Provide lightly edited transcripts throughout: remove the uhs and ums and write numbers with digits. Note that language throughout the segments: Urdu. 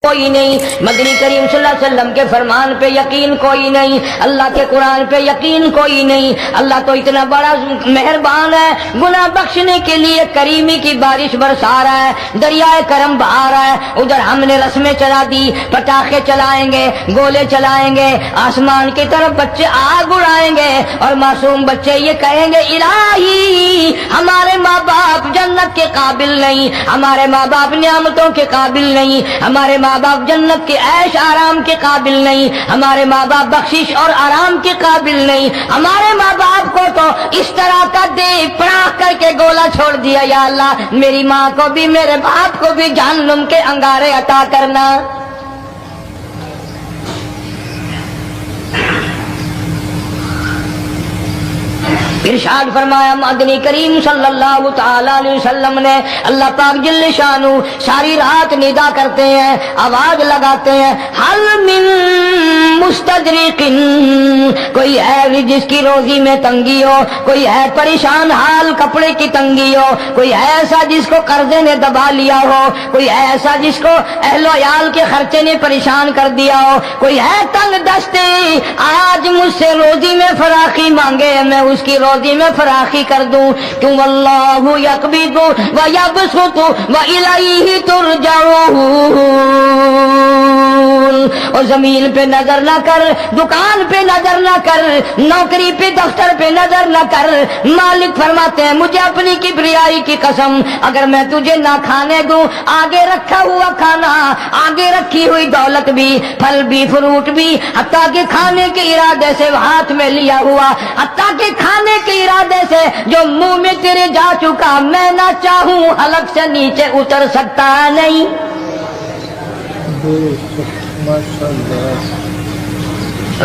کوئی نہیں، مدنی کریم صلی اللہ علیہ وسلم کے فرمان پہ یقین کوئی نہیں، اللہ کے قرآن پہ یقین کوئی نہیں۔ اللہ تو اتنا بڑا مہربان ہے، گناہ بخشنے کے لیے کریمی کی بارش برسا رہا ہے، دریائے کرم بہا رہا ہے۔ ادھر ہم نے رسمیں چلا دی، پٹاخے چلائیں گے، گولے چلائیں گے، آسمان کی طرف بچے آگ اڑائیں گے اور معصوم بچے یہ کہیں گے الہی ہمارے ماں باپ جنت کے قابل نہیں، ہمارے ماں باپ نعمتوں کے قابل نہیں، ہمارے ماں باپ جنت کے عیش آرام کے قابل نہیں، ہمارے ماں باپ بخشش اور آرام کے قابل نہیں، ہمارے ماں باپ کو تو اس طرح کا دے پڑاخ کر کے گولا چھوڑ دیا، یا اللہ میری ماں کو بھی میرے باپ کو بھی جہنم کے انگارے عطا کرنا۔ ارشاد فرمایا مدنی کریم صلی اللہ تعالی علیہ وسلم نے، اللہ پاک جل شانہ ساری رات ندا کرتے ہیں، آواز لگاتے ہیں، حل من مستدرک، کوئی ہے جس کی روزی میں تنگی ہو، کوئی ہے پریشان حال کپڑے کی تنگی ہو، کوئی ہے ایسا جس کو قرضے نے دبا لیا ہو، کوئی ہے ایسا جس کو اہل و عیال کے خرچے نے پریشان کر دیا ہو، کوئی ہے تنگ دستے آج مجھ سے روزی میں فراخی مانگے، میں اس کی روزی میں فراخی کر دوں، کیوں اللہ یقبض و یبسط و الیہ ترجعون۔ اور زمین پہ نظر نہ کر، دکان پہ نظر نہ کر، نوکری پہ دفتر پہ نظر نہ کر، مالک فرماتے ہیں مجھے اپنی کبریائی کی قسم اگر میں تجھے نہ کھانے دوں، آگے رکھا ہوا کھانا، آگے رکھی ہوئی دولت بھی، پھل بھی، فروٹ بھی، حتیٰ کہ کھانے کے ارادے سے ہاتھ میں لیا ہوا، حتیٰ کہ کھانے کے ارادے سے جو منہ میں تیرے جا چکا، میں نہ چاہوں حلق سے نیچے اتر سکتا نہیں۔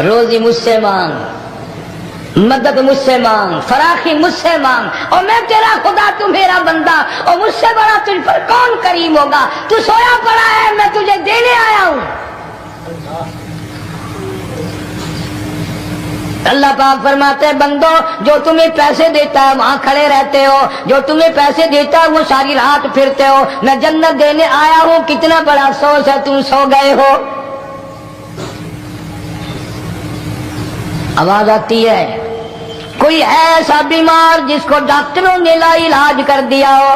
روزی مجھ سے مانگ، مدد مجھ سے مانگ، فراخی مجھ سے مانگ، اور میں تیرا خدا تو میرا بندہ، اور مجھ سے بڑا تجھ پر کون کریم ہوگا؟ تو سویا پڑا ہے، میں تجھے دینے آیا ہوں۔ اللہ پاک فرماتے ہیں بندو جو تمہیں پیسے دیتا ہے وہاں کھڑے رہتے ہو، جو تمہیں پیسے دیتا ہے وہ ساری رات پھرتے ہو، میں جنت دینے آیا ہوں، کتنا بڑا افسوس ہے تم سو گئے ہو۔ آواز آتی ہے، کوئی ایسا بیمار جس کو ڈاکٹروں نے لا علاج کر دیا ہو،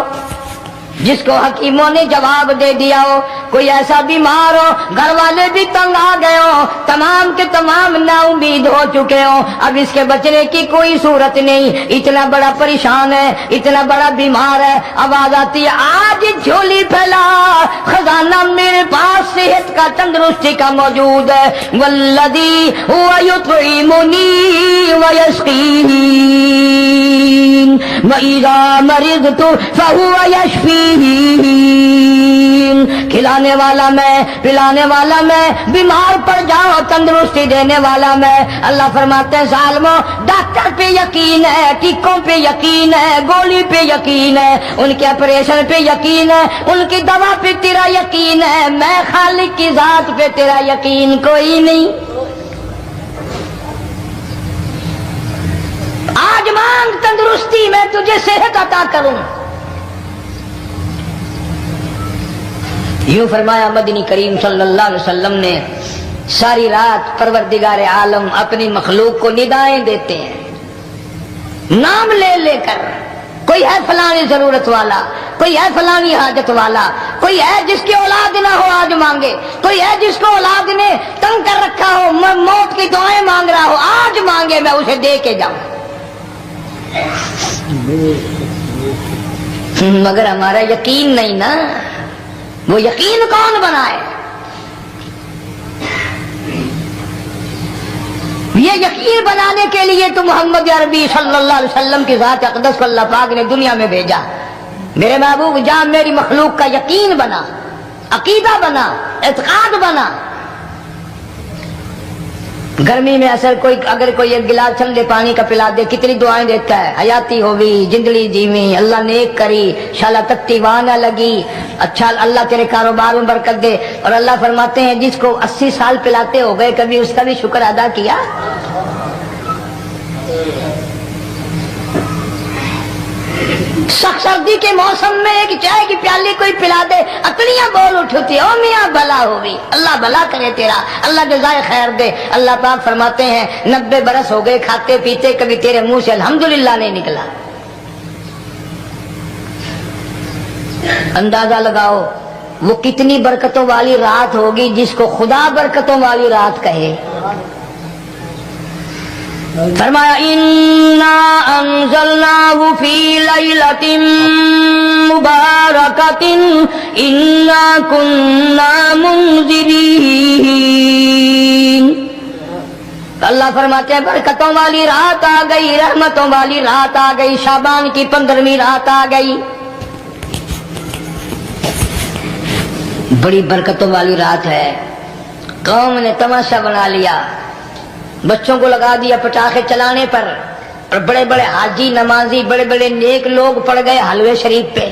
جس کو حکیموں نے جواب دے دیا ہو، کوئی ایسا بیمار ہو گھر والے بھی تنگ آ گئے ہو، تمام کے تمام نا امید ہو چکے ہو، اب اس کے بچنے کی کوئی صورت نہیں، اتنا بڑا پریشان ہے، اتنا بڑا بیمار ہے۔ آواز آتی ہے آج جھولی پھیلا، خزانہ میرے پاس صحت کا تندرستی کا موجود ہے، والذی هو یطعمنی ویسقین وَإِذَا مَرِضْتُ فَهُوَ يَشْفِينِ، کھلانے والا میں، پلانے والا میں، بیمار پڑ جاؤ تندرستی دینے والا میں۔ اللہ فرماتے ہیں ظالموں ڈاکٹر پہ یقین ہے، ٹیکوں پہ یقین ہے، گولی پہ یقین ہے، ان کے آپریشن پہ یقین ہے، ان کی دوا پہ تیرا یقین ہے، میں خالق کی ذات پہ تیرا یقین کوئی نہیں۔ آج مانگ تندرستی، میں تجھے صحت عطا کروں۔ یوں فرمایا مدنی کریم صلی اللہ علیہ وسلم نے، ساری رات پروردگار عالم اپنی مخلوق کو ندائیں دیتے ہیں نام لے لے کر، کوئی ہے فلانی ضرورت والا، کوئی ہے فلانی حاجت والا، کوئی ہے جس کی اولاد نہ ہو آج مانگے، کوئی ہے جس کو اولاد نے تنگ کر رکھا ہو، موت کی دعائیں مانگ رہا ہو، آج مانگے میں اسے دے کے جاؤں۔ مگر ہمارا یقین نہیں نا، وہ یقین کون بنائے؟ یہ یقین بنانے کے لیے تو محمد عربی صلی اللہ علیہ وسلم کی ذات اقدس کو اللہ پاک نے دنیا میں بھیجا۔ میرے محبوب جان میری مخلوق کا یقین بنا، عقیدہ بنا، اعتقاد بنا۔ گرمی میں اگر کوئی ایک گلاس ٹھنڈے پانی کا پلا دے کتنی دعائیں دیتا ہے، حیاتی ہوگی، جندلی جیویں، اللہ نیک کری، شالا تکتی وہاں نہ لگی، اچھا اللہ تیرے کاروبار میں برکت دے۔ اور اللہ فرماتے ہیں جس کو 80 سال پلاتے ہو گئے کبھی اس کا بھی شکر ادا کیا؟ سخت سردی کے موسم میں ایک چائے کی پیالی کوئی پلا دے اکڑیاں بول اٹھتی، او میاں بلا ہوگی، اللہ بھلا کرے تیرا، اللہ جزائے خیر دے۔ اللہ پاک فرماتے ہیں 90 برس ہو گئے کھاتے پیتے، کبھی تیرے منہ سے الحمدللہ نہیں نکلا۔ اندازہ لگاؤ وہ کتنی برکتوں والی رات ہوگی جس کو خدا برکتوں والی رات کہے۔ فرمایا انا انزلناہ فی لیلۃ مبارکۃ انا کنا منذرین۔ اللہ فرماتے ہیں برکتوں والی رات آ گئی، رحمتوں والی رات آ گئی، شعبان کی 15ویں رات آ گئی، بڑی برکتوں والی رات ہے۔ قوم نے تماشا بنا لیا، بچوں کو لگا دیا پٹاخے چلانے پر، اور بڑے بڑے حاجی نمازی بڑے بڑے نیک لوگ پڑ گئے حلوے شریف پہ۔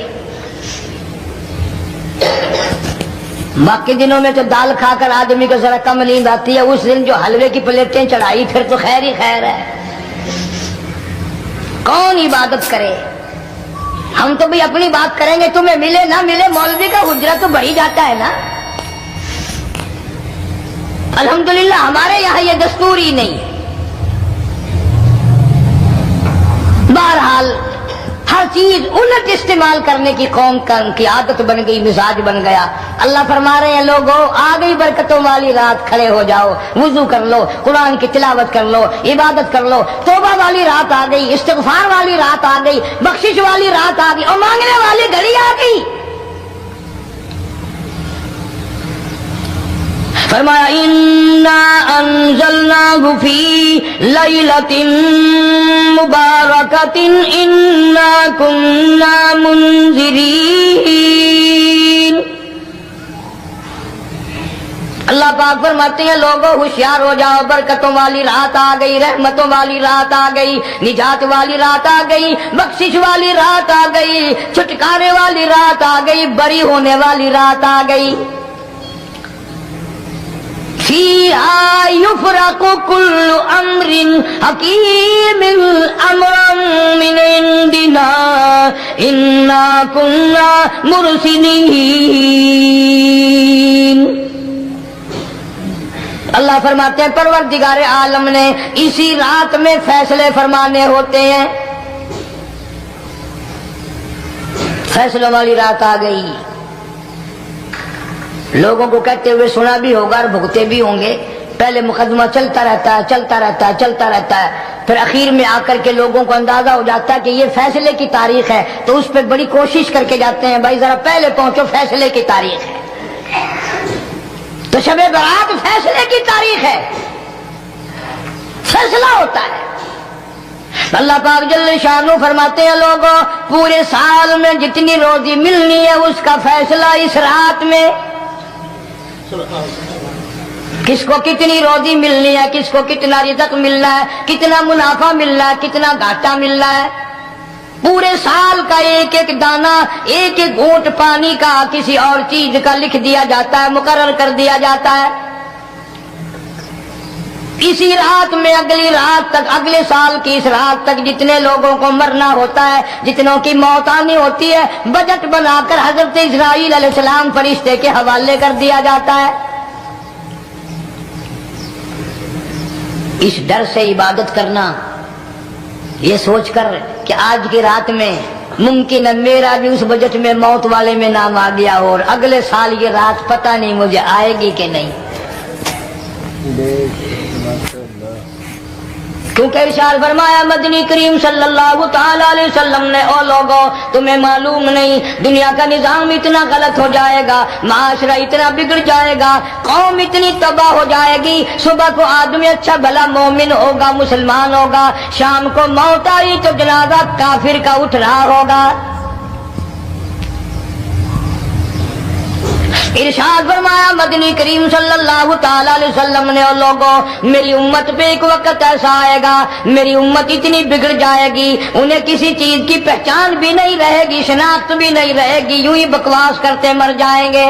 باقی دنوں میں تو دال کھا کر آدمی کو ذرا کم نیند آتی ہے، اس دن جو حلوے کی پلیٹیں چڑھائی پھر تو خیر ہی خیر ہے۔ کون عبادت کرے؟ ہم تو بھی اپنی بات کریں گے، تمہیں ملے نہ ملے مولوی کا حجرہ تو بڑھ ہی جاتا ہے نا۔ الحمدللہ ہمارے یہاں یہ دستور ہی نہیں۔ بہرحال ہر چیز الٹ استعمال کرنے کی قوم کی عادت بن گئی، مزاج بن گیا۔ اللہ فرما رہے ہیں لوگوں آ گئی برکتوں والی رات، کھڑے ہو جاؤ، وضو کر لو، قرآن کی تلاوت کر لو، عبادت کر لو، توبہ والی رات آ گئی، استغفار والی رات آ گئی، بخشش والی رات آ گئی، اور مانگنے والی گھڑی آ گئی۔ فرمایا انا انزلناہ فی لیلۃ مبارکۃ انا کنا منذرین۔ اللہ پاک فرماتے ہیں لوگوں ہوشیار ہو جاؤ، برکتوں والی رات آ گئی، رحمتوں والی رات آ گئی، نجات والی رات آ گئی، بخشش والی رات آ گئی، چھٹکارے والی رات آ گئی، بری ہونے والی رات آ گئی۔ فیہا یفرق کل امر حکیم امرا من عندنا انا کنا مرسلین۔ اللہ فرماتے ہیں پروردگار عالم نے اسی رات میں فیصلے فرمانے ہوتے ہیں۔ فیصلوں والی رات آ گئی، لوگوں کو کہتے ہوئے سنا بھی ہوگا اور بھگتے بھی ہوں گے۔ پہلے مقدمہ چلتا رہتا ہے، چلتا رہتا ہے، چلتا رہتا ہے، پھر اخیر میں آ کر کے لوگوں کو اندازہ ہو جاتا ہے کہ یہ فیصلے کی تاریخ ہے، تو اس پہ بڑی کوشش کر کے جاتے ہیں بھائی ذرا پہلے پہنچو، فیصلے کی تاریخ ہے۔ تو شب برات فیصلے کی تاریخ ہے، فیصلہ ہوتا ہے۔ اللہ پاک جل شانہ فرماتے ہیں لوگوں پورے سال میں جتنی روزی ملنی ہے اس کا فیصلہ اس رات میں۔ کس کو کتنی روزی ملنی ہے، کس کو کتنا رزق ملنا ہے، کتنا منافع ملنا ہے، کتنا گھاٹا ملنا ہے، پورے سال کا ایک ایک دانہ، ایک ایک گھونٹ پانی کا کسی اور چیز کا لکھ دیا جاتا ہے، مقرر کر دیا جاتا ہے۔ اسی رات میں اگلی رات تک، اگلے سال کی اس رات تک جتنے لوگوں کو مرنا ہوتا ہے، جتنوں کی موت آنی ہوتی ہے، بجٹ بنا کر حضرت اسرائیل علیہ السلام فرشتے کے حوالے کر دیا جاتا ہے۔ اس ڈر سے عبادت کرنا، یہ سوچ کر کہ آج کی رات میں ممکن ہے میرا بھی اس بجٹ میں موت والے میں نام آ گیا ہو، اور اگلے سال یہ رات پتہ نہیں مجھے آئے گی کہ نہیں۔ کیونکہ ارشاد فرمایا مدنی کریم صلی اللہ تعالی علیہ وسلم نے او لوگوں تمہیں معلوم نہیں دنیا کا نظام اتنا غلط ہو جائے گا، معاشرہ اتنا بگڑ جائے گا، قوم اتنی تباہ ہو جائے گی، صبح کو آدمی اچھا بھلا مومن ہوگا، مسلمان ہوگا، شام کو موت آئی تو جنازہ کافر کا اٹھ رہا ہوگا۔ ارشاد فرمایا مدنی کریم صلی اللہ تعالی علیہ وسلم نے، اور لوگوں میری امت پہ ایک وقت ایسا آئے گا، میری امت اتنی بگڑ جائے گی، انہیں کسی چیز کی پہچان بھی نہیں رہے گی، شناخت بھی نہیں رہے گی، یوں ہی بکواس کرتے مر جائیں گے۔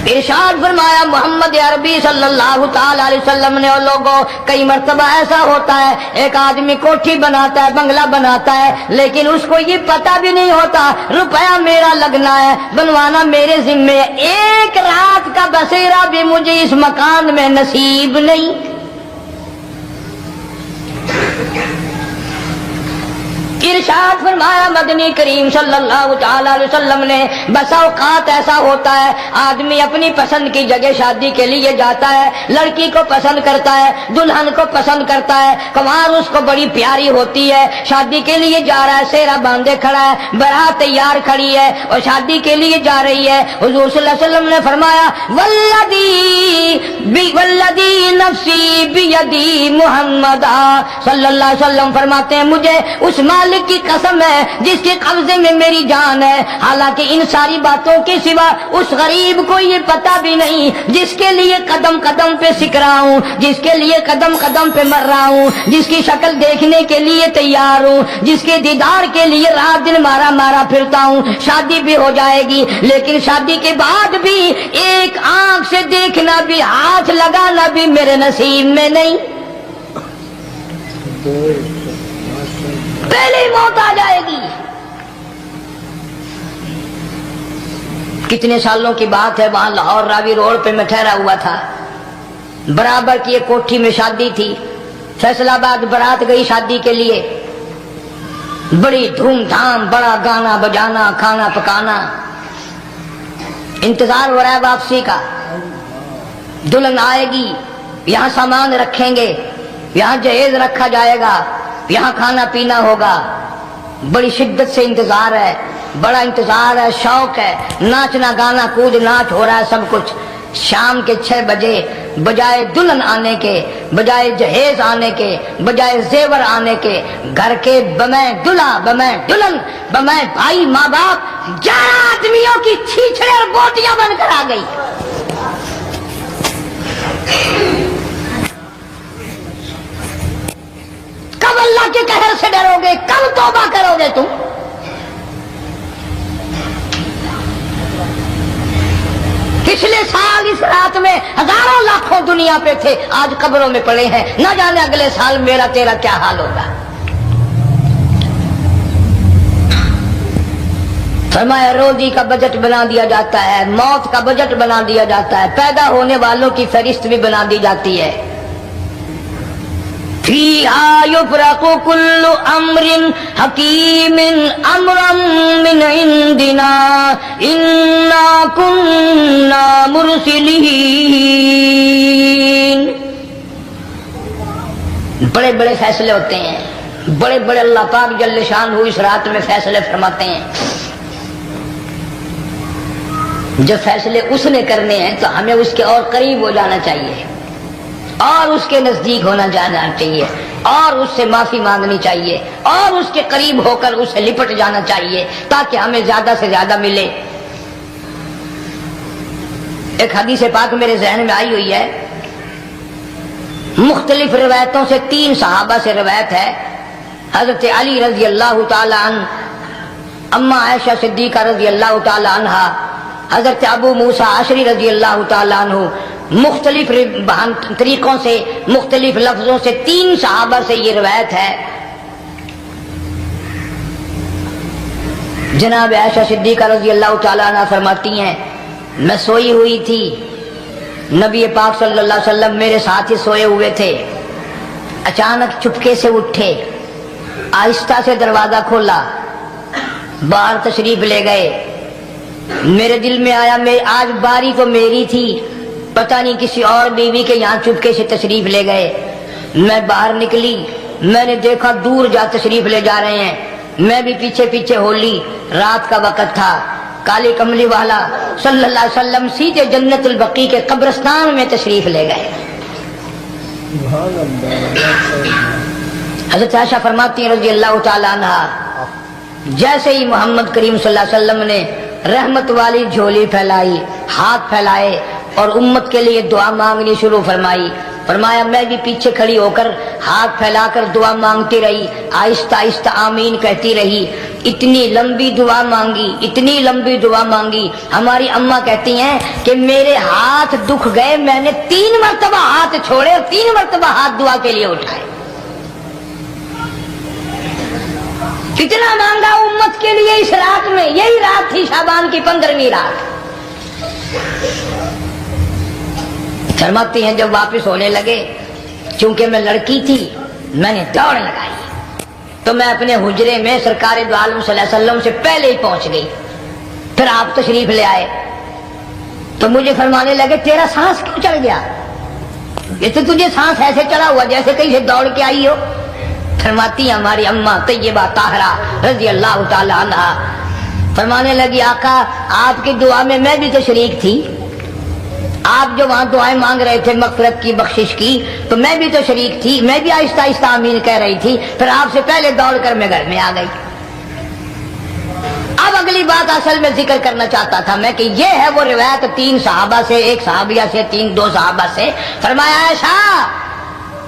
ارشاد فرمایا محمد عربی صلی اللہ تعالی علیہ وسلم نے، اور لوگوں کئی مرتبہ ایسا ہوتا ہے ایک آدمی کوٹھی بناتا ہے، بنگلہ بناتا ہے، لیکن اس کو یہ پتہ بھی نہیں ہوتا روپیہ میرا لگنا ہے، بنوانا میرے ذمے ہے، ایک رات کا بسیرا بھی مجھے اس مکان میں نصیب نہیں۔ ارشاد فرمایا مدنی کریم صلی اللہ تعالی علیہ وسلم نے، بس اوقات ایسا ہوتا ہے آدمی اپنی پسند کی جگہ شادی کے لیے جاتا ہے، لڑکی کو پسند کرتا ہے، دلہن کو پسند کرتا ہے، کنوار اس کو بڑی پیاری ہوتی ہے، شادی کے لیے جا رہا ہے، سیرا باندھے کھڑا ہے، بارات تیار کھڑی ہے اور شادی کے لیے جا رہی ہے۔ حضور صلی اللہ علیہ وسلم نے فرمایا والذی نفسی بیدی، محمد صلی اللہ علیہ وسلم فرماتے ہیں مجھے اس مالک کی قسم ہے جس کے قبضے میں میری جان ہے، حالانکہ ان ساری باتوں کے سوا اس غریب کو یہ پتہ بھی نہیں جس کے لیے قدم قدم پہ سیکھ رہا ہوں، جس کے لیے قدم قدم پہ مر رہا ہوں، جس کی شکل دیکھنے کے لیے تیار ہوں، جس کے دیدار کے لیے رات دن مارا مارا پھرتا ہوں۔ شادی بھی ہو جائے گی لیکن شادی کے بعد بھی ایک آنکھ سے دیکھنا بھی، ہاتھ لگانا بھی میرے نصیب میں نہیں، پہلے ہی موت آ جائے گی۔ کتنے سالوں کی بات ہے، وہاں لاہور راوی روڈ پہ میں ٹھہرا ہوا تھا، برابر کی ایک کوٹھی میں شادی تھی، فیصل آباد برات گئی شادی کے لیے، بڑی دھوم دھام، بڑا گانا بجانا، کھانا پکانا، انتظار ہو رہا ہے واپسی کا، دلہن آئے گی، یہاں سامان رکھیں گے، یہاں جہیز رکھا جائے گا، یہاں کھانا پینا ہوگا، بڑی شدت سے انتظار ہے، بڑا انتظار ہے، شوق ہے، ناچنا گانا کود ناچ ہو رہا ہے سب کچھ۔ شام کے 6 بجے بجائے دلہن آنے کے، بجائے جہیز آنے کے، بجائے زیور آنے کے، گھر کے بمیں دلہا، بمیں دلہن، بمیں بھائی ماں باپ 11 آدمیوں کی چھیچڑے اور بوٹیاں بن کر آ گئی۔ کب اللہ کے قہر سے ڈرو گے؟ کب توبہ کرو گے تم؟ پچھلے سال اس رات میں ہزاروں لاکھوں دنیا پہ تھے، آج قبروں میں پڑے ہیں، نہ جانے اگلے سال میرا تیرا کیا حال ہوگا۔ فرمایا روزی کا بجٹ بنا دیا جاتا ہے، موت کا بجٹ بنا دیا جاتا ہے، پیدا ہونے والوں کی فہرست بھی بنا دی جاتی ہے۔ فیہا یفرق کل امر حکیم امرا من عندنا انا کنا مرسلین۔ بڑے بڑے فیصلے ہوتے ہیں، بڑے بڑے اللہ پاک جل شان ہو اس رات میں فیصلے فرماتے ہیں۔ جب فیصلے اس نے کرنے ہیں تو ہمیں اس کے اور قریب ہو جانا چاہیے، اور اس کے نزدیک ہونا جانا چاہیے، اور اس سے معافی مانگنی چاہیے، اور اس کے قریب ہو کر اس سے لپٹ جانا چاہیے تاکہ ہمیں زیادہ سے زیادہ ملے۔ ایک حدیث پاک میرے ذہن میں آئی ہوئی ہے، مختلف روایتوں سے 3 صحابہ سے روایت ہے، حضرت علی رضی اللہ تعالی عنہ، اما عائشہ صدیقہ رضی اللہ تعالی عنہا، حضرت ابو موسیٰ عشری رضی اللہ تعالی عنہ، مختلف طریقوں سے، مختلف لفظوں سے 3 صحابہ سے یہ روایت ہے۔ جناب عائشہ صدیقہ رضی اللہ تعالی عنہ فرماتی ہیں میں سوئی ہوئی تھی، نبی پاک صلی اللہ علیہ وسلم میرے ساتھ ہی سوئے ہوئے تھے، اچانک چپکے سے اٹھے، آہستہ سے دروازہ کھولا، باہر تشریف لے گئے۔ میرے دل میں آیا آج باری تو میری تھی، پتہ نہیں کسی اور بیوی کے یہاں چپکے سے تشریف لے گئے۔ میں باہر نکلی، میں نے دیکھا دور جا تشریف لے جا رہے ہیں، میں بھی پیچھے پیچھے ہو لی۔ رات کا وقت تھا، کالی کملی والا صلی اللہ علیہ وسلم سیدھے جنت البقیع کے قبرستان میں تشریف لے گئے۔ حضرت عائشہ فرماتی ہیں رضی اللہ تعالی عنہ، جیسے ہی محمد کریم صلی اللہ علیہ وسلم نے رحمت والی جھولی پھیلائی، ہاتھ پھیلائے اور امت کے لیے دعا مانگنی شروع فرمائی، فرمایا میں بھی پیچھے کھڑی ہو کر ہاتھ پھیلا کر دعا مانگتی رہی، آہستہ آہستہ آمین کہتی رہی۔ اتنی لمبی دعا مانگی، اتنی لمبی دعا مانگی. ہماری اماں کہتی ہیں کہ میرے ہاتھ دکھ گئے، میں نے 3 مرتبہ ہاتھ چھوڑے اور 3 مرتبہ ہاتھ دعا کے لیے اٹھائے. کتنا مانگا امت کے لیے اس رات میں. یہی رات تھی شعبان کی 15ویں رات. فرماتی ہیں جب واپس ہونے لگے، چونکہ میں لڑکی تھی، میں نے دوڑ لگائی تو میں اپنے حجرے میں سرکار دو عالم صلی اللہ علیہ وسلم سے پہلے ہی پہنچ گئی. پھر آپ تشریف لے آئے تو مجھے فرمانے لگے تیرا سانس کیوں چڑھ گیا؟ یہ تو تجھے سانس ایسے چڑھا ہوا جیسے کہیں سے دوڑ کے آئی ہو. فرماتی ہیں ہماری اماں طیبہ طاہرہ رضی اللہ تعالی عنہا، فرمانے لگی آقا آپ کی دعا میں بھی تو شریک تھی. آپ جو وہاں دعائیں مانگ رہے تھے مغفرت کی، بخشش کی، تو میں بھی تو شریک تھی. میں بھی آہستہ آہستہ آمین کہہ رہی تھی. پھر آپ سے پہلے دوڑ کر میں گھر میں آ گئی. اب اگلی بات اصل میں ذکر کرنا چاہتا تھا میں کہ یہ ہے وہ روایت 3 صحابہ سے، 1 صحابیہ سے، 2 صحابہ سے. فرمایا عائشہ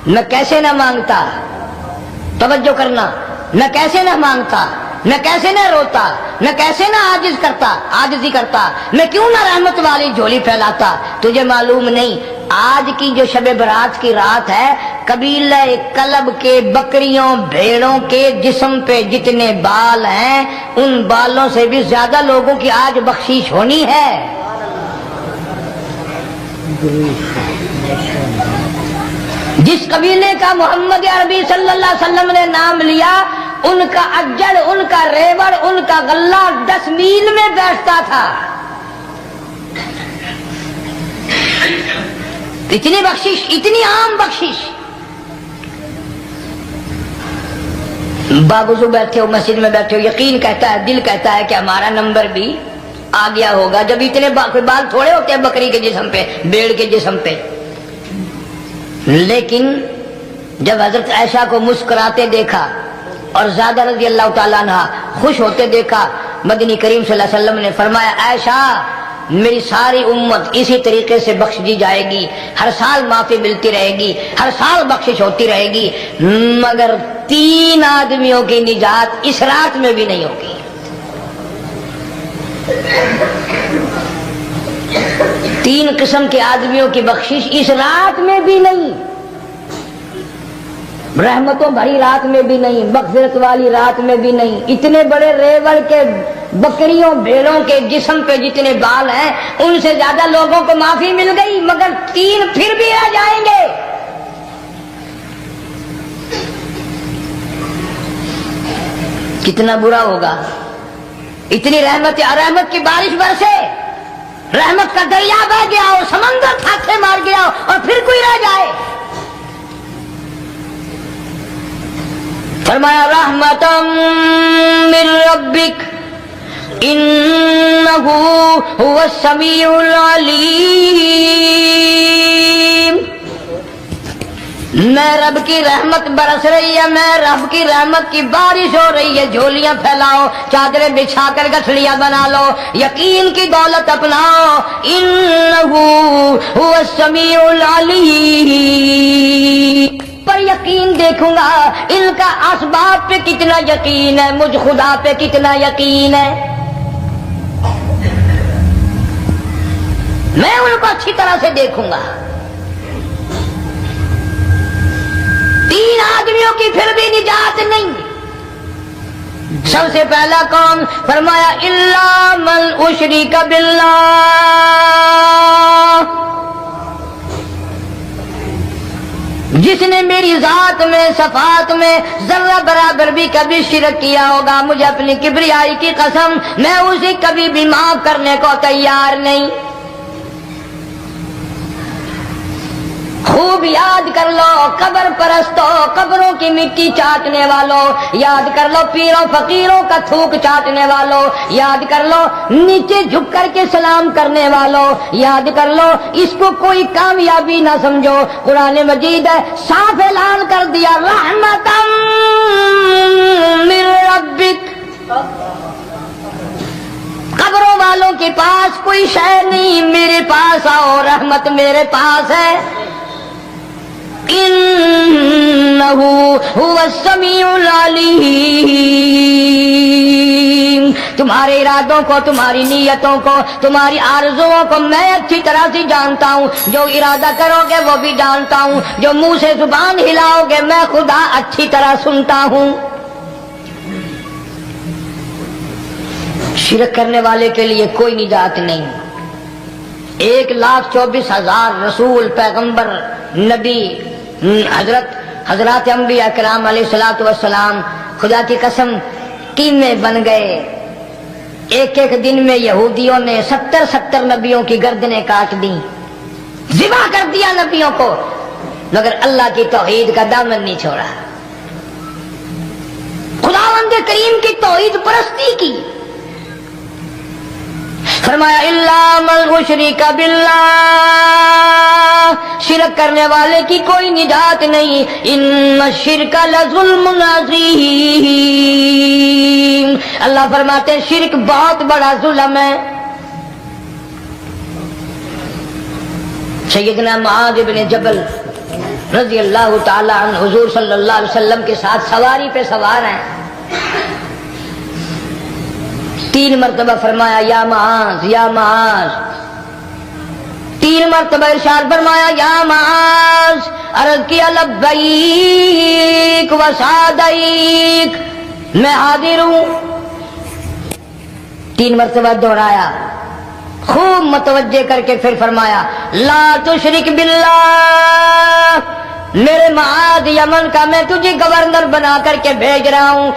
میں کیسے نہ مانگتا، توجہ کرنا، میں کیسے نہ مانگتا، میں کیسے نہ روتا، میں کیسے نہ عاجزی کرتا، میں کیوں نہ رحمت والی جھولی پھیلاتا. تجھے معلوم نہیں آج کی جو شب برات کی رات ہے، قبیلہ کلب کے بکریوں بھیڑوں کے جسم پہ جتنے بال ہیں ان بالوں سے بھی زیادہ لوگوں کی آج بخشش ہونی ہے. جس قبیلے کا محمد عربی صلی اللہ علیہ وسلم نے نام لیا، ان کا اجڑ، ان کا ریوڑ، ان کا غلہ 10 میل میں بیٹھتا تھا. اتنی بخشش، اتنی عام بخشش. باوضو بیٹھے ہو، مسجد میں بیٹھے ہو، یقین کہتا ہے، دل کہتا ہے کہ ہمارا نمبر بھی آ گیا ہوگا. جب اتنے بال تھوڑے ہوتے ہیں بکری کے جسم پہ، بھیڑ کے جسم پہ. لیکن جب حضرت عائشہ کو مسکراتے دیکھا اور زیادہ رضی اللہ تعالیٰ عنہ خوش ہوتے دیکھا، مدنی کریم صلی اللہ علیہ وسلم نے فرمایا عائشہ میری ساری امت اسی طریقے سے بخش دی جائے گی، ہر سال معافی ملتی رہے گی، ہر سال بخشش ہوتی رہے گی، مگر 3 آدمیوں کی نجات اس رات میں بھی نہیں ہوگی. 3 قسم کے آدمیوں کی بخشش اس رات میں بھی نہیں، رحمتوں بھری رات میں بھی نہیں، مغفرت والی رات میں بھی نہیں. اتنے بڑے ریوڑ کے بکریوں بھیڑوں کے جسم پہ جتنے بال ہیں ان سے زیادہ لوگوں کو معافی مل گئی، مگر 3 پھر بھی آ جائیں گے. کتنا برا ہوگا. اتنی رحمت کی بارش برسے، رحمت کا دریا بہ گیا ہو، سمندر پھاکے مار گیا ہو اور پھر کوئی رہ جائے. فرمایا رحمتا من ربک انہ هو السمیع العلیم. میں رب کی رحمت برس رہی ہے، میں رب کی رحمت کی بارش ہو رہی ہے. جھولیاں پھیلاؤ، چادریں بچھا کر گٹھڑیاں بنا لو، یقین کی دولت اپناؤ. انہ هو السمیع العلیم. پر یقین دیکھوں گا ان کا اسباب پہ کتنا یقین ہے، مجھ خدا پہ کتنا یقین ہے. میں ان کو اچھی طرح سے دیکھوں گا. 3 آدمیوں کی پھر بھی نجات نہیں. سب سے پہلا کون؟ فرمایا الا من اشرک باللہ، جس نے میری ذات میں، صفات میں ذرہ برابر بھی کبھی شرک کیا ہوگا، مجھے اپنی کبریائی کی قسم میں اسے کبھی بھی معاف کرنے کو تیار نہیں. خوب یاد کر لو قبر پرستوں، قبروں کی مٹی چاٹنے والوں، یاد کر لو پیروں فقیروں کا تھوک چاٹنے والوں، یاد کر لو نیچے جھک کر کے سلام کرنے والوں، یاد کر لو اس کو کوئی کامیابی نہ سمجھو. قرآن مجید ہے صاف اعلان کر دیا رحمتا من ربک. قبروں والوں کے پاس کوئی شے نہیں، میرے پاس آؤ، رحمت میرے پاس ہے. انہ هو السمیع العلیم. تمہارے ارادوں کو، تمہاری نیتوں کو، تمہاری آرزوؤں کو میں اچھی طرح سے جانتا ہوں. جو ارادہ کرو گے وہ بھی جانتا ہوں. جو منہ سے زبان ہلاؤ گے میں خدا اچھی طرح سنتا ہوں. شرک کرنے والے کے لیے کوئی نجات نہیں. 1,24,000 رسول، پیغمبر، نبی، حضرات انبیاء کرام علیہ الصلوۃ والسلام خدا کی قسم قیمے بن گئے. ایک ایک دن میں یہودیوں نے 70 نبیوں کی گردنیں کاٹ دی، ذبح کر دیا نبیوں کو، مگر اللہ کی توحید کا دامن نہیں چھوڑا. خداوند کریم کی توحید پرستی کی. فرمایا الا من اشرک باللہ، شرک کرنے والے کی کوئی نجات نہیں. ان الشرک لظلم عظیم، اللہ فرماتے ہیں شرک بہت بڑا ظلم ہے. سیدنا معاذ بن جبل رضی اللہ تعالی عنہ حضور صلی اللہ علیہ وسلم کے ساتھ سواری پہ سوار ہیں. 3 مرتبہ فرمایا یا معاذ یا معاذ، 3 مرتبہ ارشاد فرمایا یا معاذ، عرض کیا لبیک و سعدیک، میں حاضر ہوں. 3 مرتبہ دوہرایا، خوب متوجہ کر کے پھر فرمایا لا تشرک باللہ، میرے معاذ یمن کا میں تجھے گورنر بنا کر کے بھیج رہا ہوں،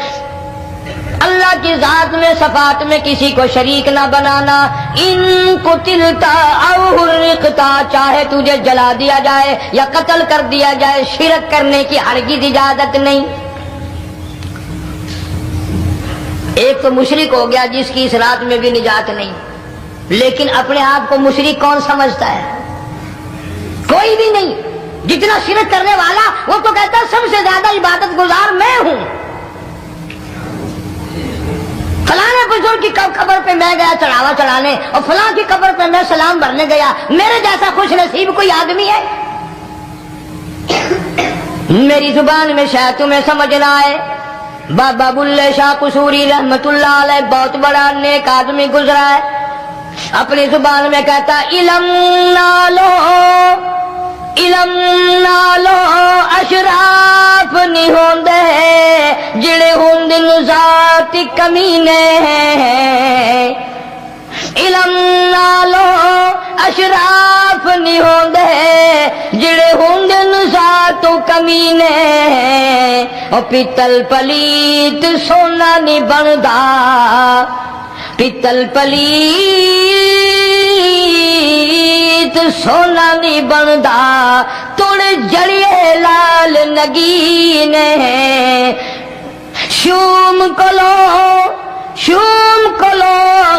اللہ کی ذات میں صفات میں کسی کو شریک نہ بنانا. ان قتلتا او حرقتا، چاہے تجھے جلا دیا جائے یا قتل کر دیا جائے، شرک کرنے کی ہرگز اجازت نہیں. ایک تو مشرک ہو گیا جس کی اس رات میں بھی نجات نہیں، لیکن اپنے آپ کو مشرک کون سمجھتا ہے؟ کوئی بھی نہیں. جتنا شرک کرنے والا وہ تو کہتا ہے سب سے زیادہ عبادت گزار میں ہوں. فلاں بزرگ کی قبر پہ میں گیا چڑھاوا چڑھانے، اور فلاں کی قبر پہ میں سلام بھرنے گیا، میرے جیسا خوش نصیب کوئی آدمی ہے؟ میری زبان میں شاید تمہیں سمجھ نہ آئے، بابا بلے شاہ قصوری رحمت اللہ علیہ بہت بڑا نیک آدمی گزرا ہے، اپنی زبان میں کہتا علم نالو اشراف نہیں ہوندے جڑے ہوندے ذات کمینے، علم نالو اشراف نہیں ہوندے جڑے ہوندے ذات کمینے، او پیتل پلیت سونا نہیں بندا، پیتل پلیت سونا نہیں بندا، توڑ جڑیے لال نگینے، شوم کلو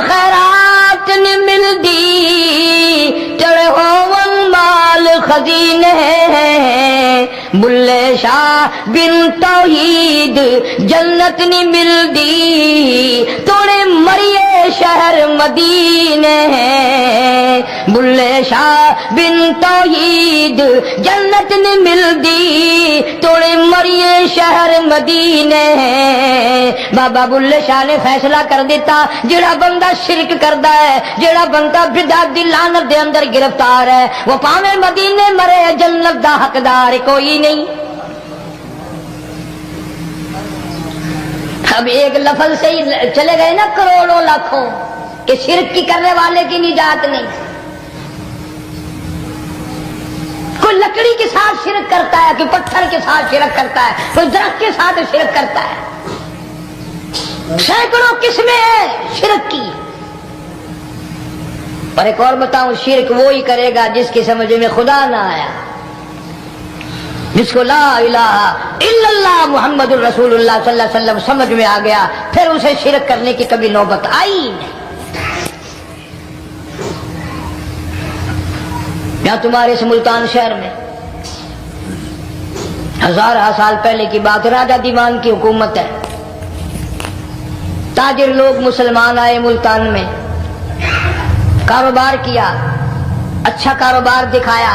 خیرات نہیں ملدی، چڑے ہون مال خزینے، بلے شاہ بن توحید جنت نہیں ملدی، توڑے مریے شہر مدینے، بلے شاہ بن توحید جنت نہیں ملدی، توڑے مریے شہر مدینے. بابا بلے شاہ نے فیصلہ کر دیتا جڑا بندہ شرک کردا ہے، جڑا بندہ بدعت دی لعنت دے اندر گرفتار ہے، وہ پاویں مدینے مرے جنت دا حقدار کوئی نہیں. اب ایک لفظ سے ہی چلے گئے نا کروڑوں لاکھوں کہ شرک کی کرنے والے کی نجات نہیں. کوئی لکڑی کے ساتھ شرک کرتا ہے، کوئی پتھر کے ساتھ شرک کرتا ہے، کوئی درخت کے ساتھ شرک کرتا ہے. سینکڑوں قسمیں ہیں شرک کی. اور ایک اور بتاؤں، شرک وہی کرے گا جس کی سمجھ میں خدا نہ آیا، جس کو لا الہ الا اللہ محمد الرسول اللہ صلی اللہ علیہ وسلم سمجھ میں آ گیا، پھر اسے شرک کرنے کی کبھی نوبت آئی نہیں. یا تمہارے اس ملتان شہر میں 1000 سال پہلے کی بات، راجہ دیوان کی حکومت ہے، تاجر لوگ مسلمان آئے ملتان میں، کاروبار کیا، اچھا کاروبار دکھایا،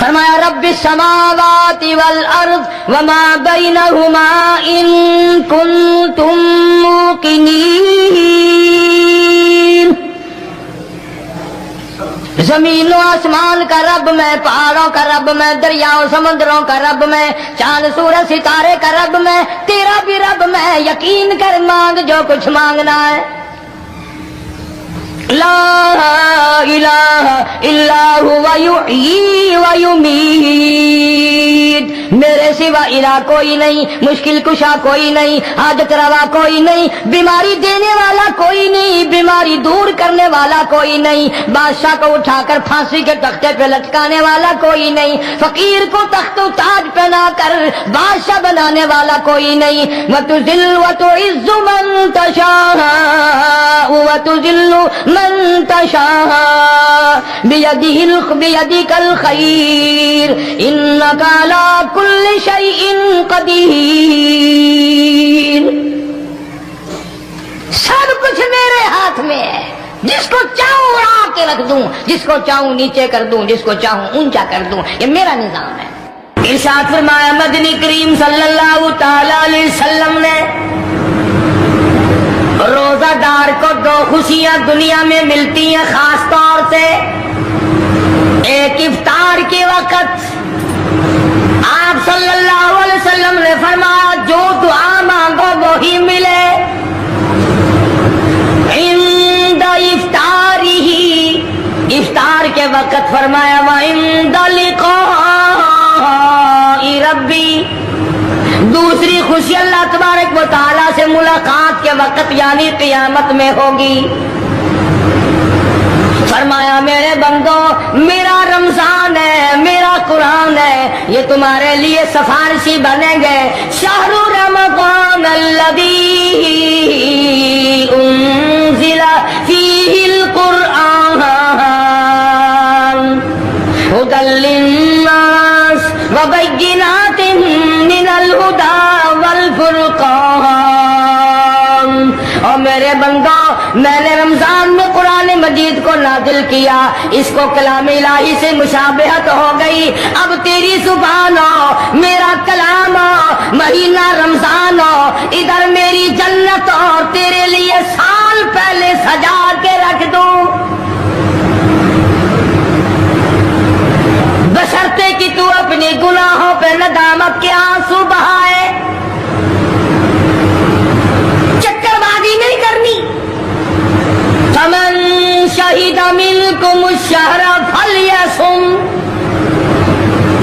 فرمایا رب السماوات والارض وما بینہما ان کنتم موقنین، زمین و آسمان کا رب میں، پہاڑوں کا رب میں، دریاؤں سمندروں کا رب میں، چاند سورج ستارے کا رب میں، تیرا بھی رب میں، یقین کر مانگ جو کچھ مانگنا ہے۔ لا الہ الا هو یحیی و یمیت، میرے سوا الہ کوئی نہیں، مشکل کشا کوئی نہیں، حاجت روا کوئی نہیں، بیماری دینے والا کوئی نہیں، بیماری دور کرنے والا کوئی نہیں، بادشاہ کو اٹھا کر پھانسی کے تختے پہ لٹکانے والا کوئی نہیں، فقیر کو تخت و تاج پہنا کر بادشاہ بنانے والا کوئی نہیں۔ وتذل وتعز من تشاء وتذل من تشاء بیدک الخیر انک علی کل شیء قدیر، سب کچھ میرے ہاتھ میں ہے، جس کو چاہوں اڑا کے رکھ دوں، جس کو چاہوں نیچے کر دوں، جس کو چاہوں اونچا کر دوں، یہ میرا نظام ہے۔ ارشاد فرمایا مدنی کریم صلی اللہ تعالی علیہ وسلم نے روزہ دار کو دو خوشیاں دنیا میں ملتی ہیں خاص طور سے، ایک افطار کے وقت آپ صلی اللہ علیہ وسلم نے فرمایا جو دعا مانگو وہی ملے، عند افطارہ، افطار کے وقت فرمایا وعند لقاء ربی، دوسری خوشی اللہ تبارک و تعالیٰ سے ملاقات کے وقت یعنی قیامت میں ہوگی۔ فرمایا میرے بندو میرا رمضان ہے، میرا قرآن ہے، یہ تمہارے لیے سفارشی بنیں گے۔ شہر رمضان الذی انزل فیہ القرآن ھدی للناس وبینات من الہدی والفرقان، اور میرے بندو میں نے رمضان میں قرآن مجید کو نازل کیا، اس کو کلام الہی سے مشابہت ہو گئی، اب تیری زبان ہو، میرا کلام ہو، مہینہ رمضان ہو، ادھر میری جنت اور تیرے لیے سال پہلے سجا کے رکھ دوں، بشرطے کہ تو اپنے گناہوں پہ ندامت کے آنسو بہائے، چکر بازی نہیں کرنی۔ فمن شہد منکم الشہر فلیصم،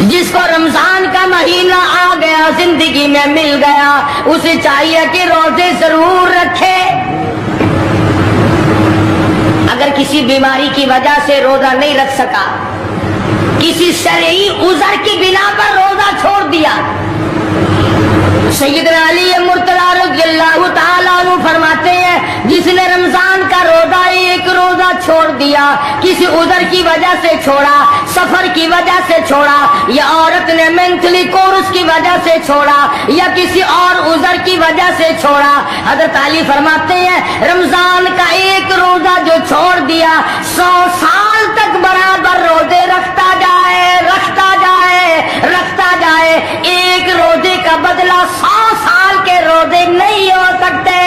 جس کو رمضان کا مہینہ آ گیا، زندگی میں مل گیا، اسے چاہیے کہ روزے ضرور رکھے۔ اگر کسی بیماری کی وجہ سے روزہ نہیں رکھ سکا، کسی شرعی عذر کی بنا پر روزہ چھوڑ دیا، سیدنا علی مرتضیٰ رضی اللہ تعالیٰ عنہ فرماتے ہیں جس نے رمضان کا روزہ ایک روزہ چھوڑ دیا، کسی عذر کی وجہ سے چھوڑا، سفر کی وجہ سے چھوڑا، یا عورت نے مینٹلی کورس کی وجہ سے چھوڑا، یا کسی اور عذر کی وجہ سے چھوڑا، حضرت علی فرماتے ہیں رمضان کا ایک روزہ جو چھوڑ دیا 100 سال تک برابر روزے رکھتا جائے، رکھتا جائے، رکھتا جائے، ایک روزے کا بدلہ 100 سال کے روزے نہیں ہو سکتے۔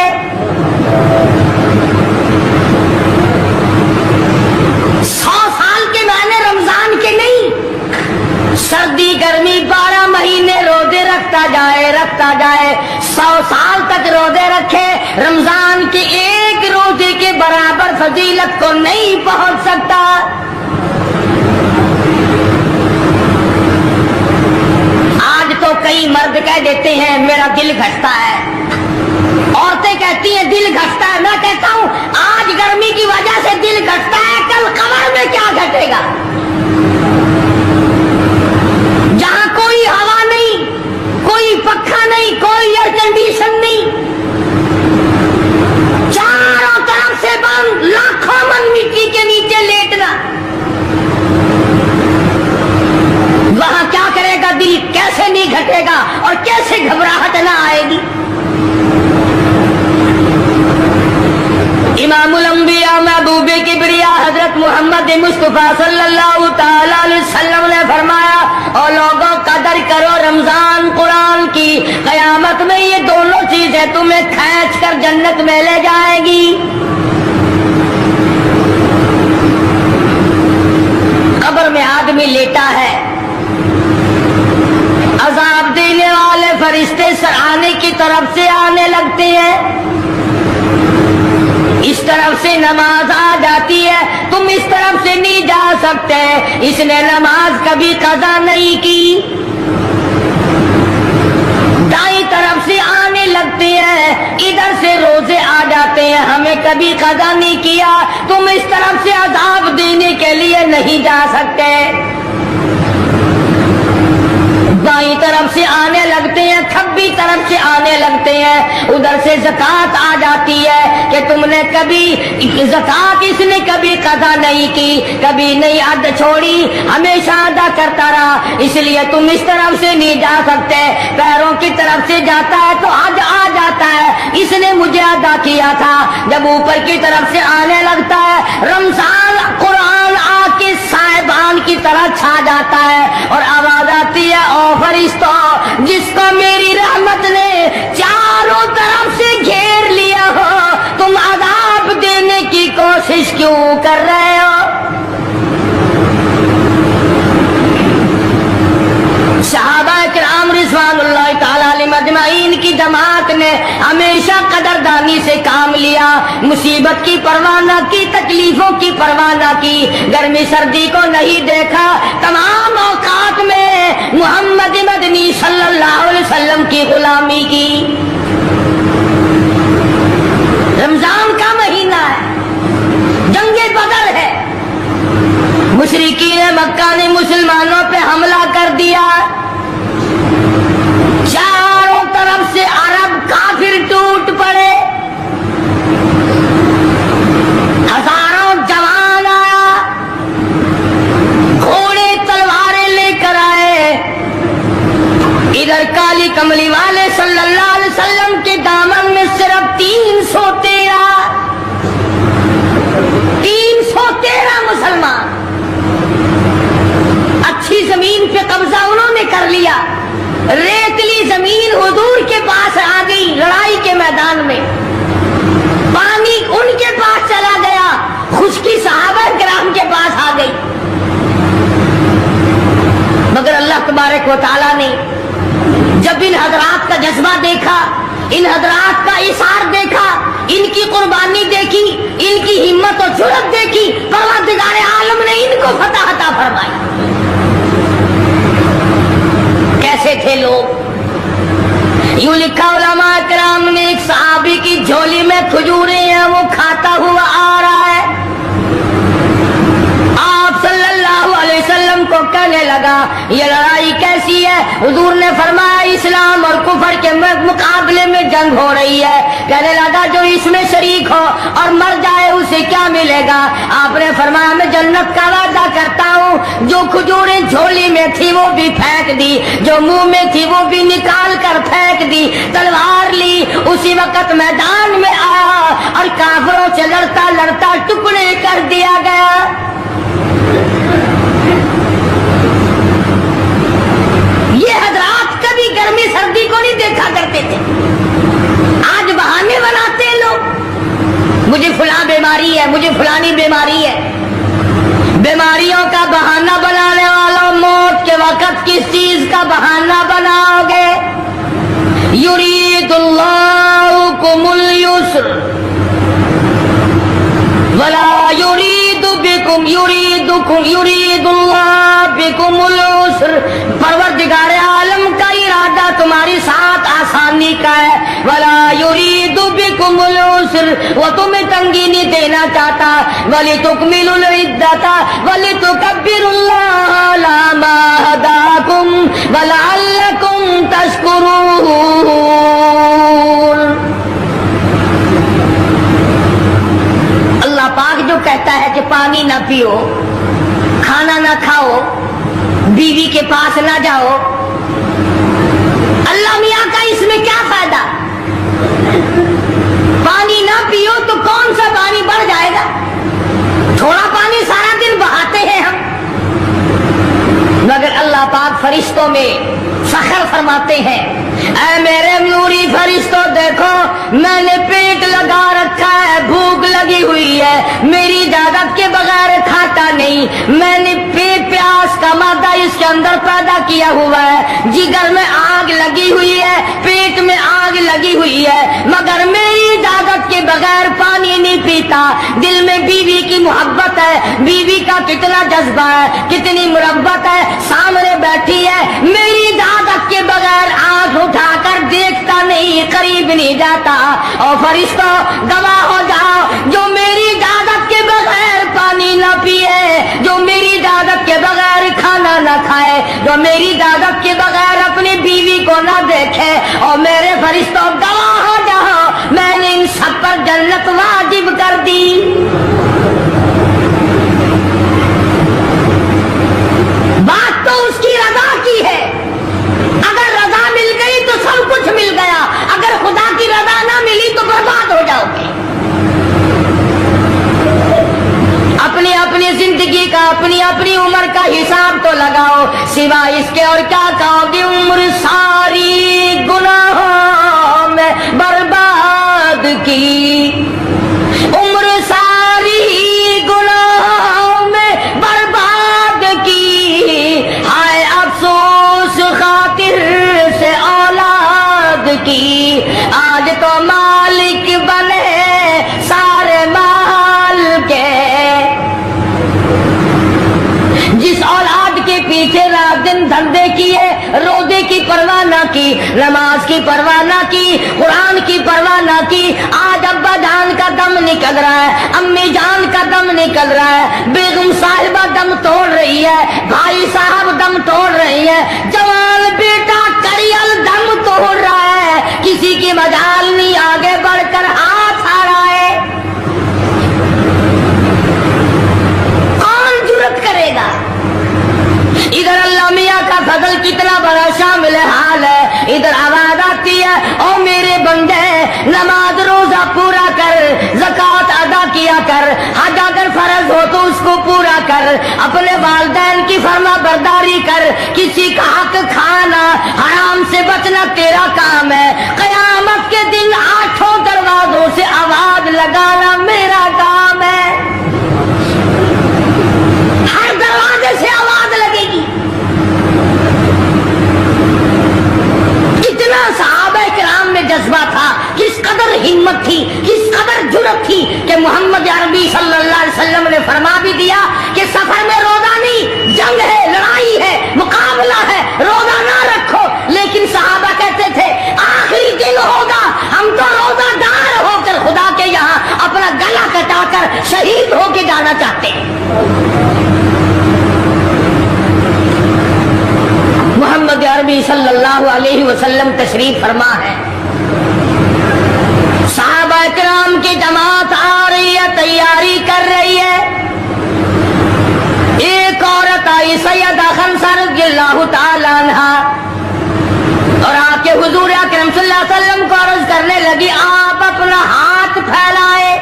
100 سال کے معنی رمضان کے نہیں، سردی گرمی 12 مہینے روزے رکھتا جائے، رکھتا جائے، 100 سال تک روزے رکھے، رمضان کے ایک روزے کے برابر فضیلت کو نہیں پہنچ سکتا۔ آج تو کئی مرد کہہ دیتے ہیں میرا دل گھٹتا ہے، عورتیں کہتی ہیں دل گھٹتا ہے، میں کہتا ہوں آج گرمی کی وجہ سے دل گھٹتا ہے، کل قمر میں کیا گھٹے گا؟ جہاں کوئی ہوا نہیں، کوئی پنکھا نہیں، کوئی ایئر کنڈیشن نہیں، چاروں طرف سے بند، لاکھوں من مٹی کے نیچے لیٹنا، وہاں کیا کرے گا دل؟ کیسے نہیں گھٹے گا اور کیسے گھبراہٹ نہ آئے گی؟ امام الانبیاء محبوب کبریا حضرت محمد مصطفیٰ صلی اللہ تعالی علیہ وسلم نے فرمایا اور لوگوں قدر کرو رمضان قرآن کی، قیامت میں یہ دونوں چیزیں تمہیں کھینچ کر جنت میں لے جائے گی۔ قبر میں آدمی لیٹا ہے، عذاب دینے والے فرشتے سرانے کی طرف سے آنے لگتے ہیں، اس طرف سے نماز آ جاتی ہے، تم اس طرف سے نہیں جا سکتے، اس نے نماز کبھی قضا نہیں کی۔ دائیں طرف سے آنے لگتے ہیں، ادھر سے روزے آ جاتے ہیں، ہمیں کبھی قضا نہیں کیا، تم اس طرف سے عذاب دینے کے لیے نہیں جا سکتے۔ بائیں طرف سے آنے لگتے ہیں، کھبی طرف سے آنے لگتے ہیں، ادھر سے زکوٰۃ آ جاتی ہے کہ تم نے کبھی زکوٰۃ اس نے کبھی قضا نہیں کی، کبھی نہیں عد چھوڑی، ہمیشہ ادا کرتا رہا، اس لیے تم اس طرف سے نہیں جا سکتے۔ پیروں کی طرف سے جاتا ہے تو حج آ جاتا ہے، اس نے مجھے ادا کیا تھا۔ جب اوپر کی طرف سے آنے لگتا ہے، رمضان قرآن آ کے صاحبان کی طرح چھا جاتا ہے اور آواز آتی ہے، او فرشتوں، جس کو میری رحمت نے چاروں طرف سے گھیر لیا ہو، تم عذاب دینے کی کوشش کیوں کر رہے ہو؟ صحابہ کرام رضوان اللہ تعالی علیہم اجمعین کی جماعت نے ہمیشہ قدردانی سے کام لیا، مصیبت کی پرواہ نہ کی، تکلیفوں کی پرواہ نہ کی، گرمی سردی کو نہیں دیکھا، تمام اوقات میں محمد مدنی صلی اللہ علیہ وسلم کی غلامی کی۔ رمضان کا مہینہ ہے، جنگ بدر ہے، مشرکین مکہ نے مسلمانوں پہ حملہ کر دیا، چاروں طرف سے عرب کافر ٹوٹ پڑے، ہزاروں جوان آیا، گھوڑے تلواریں لے کر آئے، ادھر کالی کملی والے صلی اللہ علیہ وسلم کے دامن میں صرف 313 مسلمان، اچھی زمین پہ قبضہ انہوں نے کر لیا، ریتلی زمین حضور کے پاس آ گئی، لڑائی کے میدان میں پانی ان کے پاس چلا گیا، خشکی صحابہ کرام کے پاس آ گئی، مگر اللہ تبارک و تعالیٰ نے جب ان حضرات کا جذبہ دیکھا، ان حضرات کا اثار دیکھا، ان کی قربانی دیکھی، ان کی ہمت و جرأت دیکھی، پروردگار عالم نے ان کو فتح عطا فرمائی۔ کیسے تھے لوگ؟ یوں لکھا علماء کرام نے، ایک صحابی کی جھولی میں کھجوریں ہیں، وہ کھاتا ہوا آ رہا ہے، آپ صلی اللہ علیہ وسلم کو کہنے لگا یہ لڑائی کیسی ہے؟ حضور نے فرمایا اسلام اور کفر کے مقابلے میں جنگ ہو رہی ہے۔ کہنے لگا جو اس میں شریک ہو اور مر جائے اسے کیا ملے گا؟ آپ نے فرمایا میں جنت کا وعدہ کرتا ہوں، جو کھجوریں جھولی میں تھی وہ بھی پھینک دی، جو منہ میں تھی وہ بھی نکال کر پھینک دی، تلوار لی، اسی وقت میدان میں آیا اور کافروں سے لڑتا لڑتا ٹکڑے کر دیا گیا۔ یہ حضرات کبھی گرمی سردی کو نہیں دیکھا کرتے تھے، آج بہانے بناتے ہیں لوگ، مجھے فلاں بیماری ہے، مجھے فلانی بیماری ہے۔ بیماریوں کا بہانہ بنانے والوں، موت کے وقت کس چیز کا بہانہ بناؤ گے؟ یرید اللہ بکم اليسر ولا یرید بکم یرید اللہ بکم العسر۔ پروردگار عالم کا ارادہ تمہاری ساتھ آسانی کا ہے، ولا یرید بکم العسر، وہ تمہیں تنگی نہیں دینا چاہتا، وَلِتُكْمِلُوا الْعِدَّةَ وَلِتُكَبِّرُوا اللَّهَ عَلَىٰ مَا هَدَاكُمْ وَلَعَلَّكُمْ تَشْكُرُونَ۔ اللہ پاک جو کہتا ہے کہ پانی نہ پیو، کھانا نہ کھاؤ، بیوی کے پاس نہ جاؤ، اللہ میاں کا اس میں کیا فائدہ؟ پانی نہ پیو تو کون سا پانی بڑھ جائے گا؟ تھوڑا پانی سارا دن بہاتے ہیں ہم، مگر فرشتوں میں فخر فرماتے ہیں، اے میرے نوری فرشتوں دیکھو میں نے پیٹ لگا رکھا ہے، بھوک لگی ہوئی ہے، میری اجازت کے بغیر کھاتا نہیں، میں نے پیاس کا مادہ اس کے اندر پیدا کیا ہوا ہے، جگر میں آگ لگی ہوئی ہے، پیٹ میں آگ لگی ہوئی ہے، مگر میری اجازت کے بغیر پانی نہیں پیتا۔ دل میں بیوی کی محبت ہے، بیوی کا کتنا جذبہ ہے، کتنی مربت ہے، سامنے بیٹھی ہے، میری اجازت کے بغیر آنکھ اٹھا کر دیکھتا نہیں، قریب نہیں جاتا۔ اور فرشتوں گواہ ہو جاؤ، جو میری اجازت کے بغیر پانی نہ پیے، جو میری اجازت کے بغیر کھانا نہ کھائے، جو میری اجازت کے بغیر اپنی بیوی کو نہ دیکھے، اور میرے فرشتوں گواہ ہو جاؤ میں نے ان سب پر جنت واجب کر دی۔ بات تو اس کی رضا کی ہے، اگر رضا مل گئی تو سب کچھ مل گیا، اگر خدا کی رضا نہ ملی تو برباد ہو جاؤ گے۔ اپنی اپنی زندگی کا، اپنی اپنی عمر کا حساب تو لگاؤ، سوا اس کے اور کیا کہو گی؟ عمر ساری گناہوں میں برباد کی، عمر ساری گناہوں میں برباد کی، ہائے افسوس خاطر سے اولاد کی، آج تو مالک بنے سارے مال کے، جس اولاد کے پیچھے رات دن دھندے کیے، روزے کی پرواہ نہ کی، نماز کی پرواہ نہ کی، قرآن کی پرواہ نہ کی، آج ابا جان کا دم نکل رہا ہے، امی جان کا دم نکل رہا ہے، بیگم صاحبہ دم توڑ رہی ہے، بھائی صاحب دم توڑ رہی ہے، جوان بیٹا کریل دم توڑ رہا ہے، کسی کی مجال نہیں، آگے بڑھ کر ہاتھ آ رہا ہے، کون جرأت کرے گا؟ ادھر اللہ میاں کا فضل کتنا بڑا شامل حال ہے، ادھر آواز آتی ہے او میرے بندے نماز روزہ پورا کر، زکوٰۃ ادا کیا کر، حج اگر فرض ہو تو اس کو پورا کر، اپنے والدین کی فرما برداری کر، کسی کا حق کھانا، حرام سے بچنا تیرا کام ہے، قیامت کے دن 8 دروازوں سے آواز لگانا میرا کام ہے، ہر دروازے سے آواز لگے گی۔ کتنا صحابہ کرام میں جذبہ تھا، کس قدر ہمت تھی، کس قدر جرأت تھی کہ محمد عربی صلی اللہ علیہ وسلم نے فرما بھی دیا کہ سفر میں روزہ نہیں، جنگ ہے، لڑائی ہے، مقابلہ ہے، روزہ نہ رکھو، لیکن صحابہ کہتے تھے آخری دن ہوگا، ہم تو روزہ دار ہو کر خدا کے یہاں اپنا گلا کٹا کر شہید ہو کے جانا چاہتے ہیں۔ محمد عربی صلی اللہ علیہ وسلم تشریف فرما ہے، صحابہ کرام کی جماعت آ رہی ہے، تیاری کر رہی ہے، ایک عورت آئی سیدہ خمسہ رضی اللہ تعالی عنہا، اور آ کے حضور اکرم صلی اللہ علیہ وسلم کو عرض کرنے لگی آپ اپنا ہاتھ پھیلائے،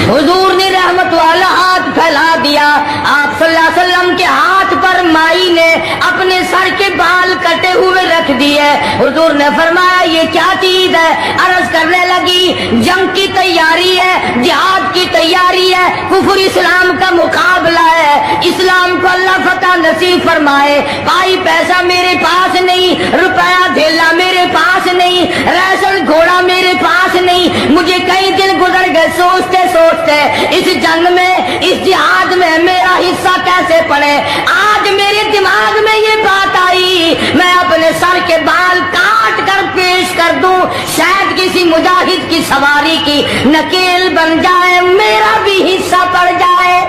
حضور نے رحمت والا ہاتھ پھیلا دیا، آپ صلی اللہ علیہ وسلم کے ہاتھ پر مائی نے اپنے سر کے بال کٹے ہوئے رکھ دیے، حضور نے فرمایا یہ کیا چیز ہے؟ عرض کرنے لگی جنگ کی تیاری ہے، جہاد کی تیاری ہے، کفر اسلام کا مقابلہ ہے، اسلام کو اللہ فتح نصیب فرمائے، بھائی پیسہ میرے پاس نہیں، روپیہ دھیلا میرے پاس نہیں، ریشن گھوڑا میرے پاس نہیں، مجھے کئی دن گزر گئے سوچتے سوچتے اس جنگ میں، اس جہاد میں میرا حصہ کیسے پڑے، آج میرے دماغ میں یہ بات آئی میں اپنے سر کے بال کاٹ کر پیش کر دوں، شاید کسی مجاہد کی سواری کی نکیل بن جائے، میرا بھی حصہ پڑ جائے۔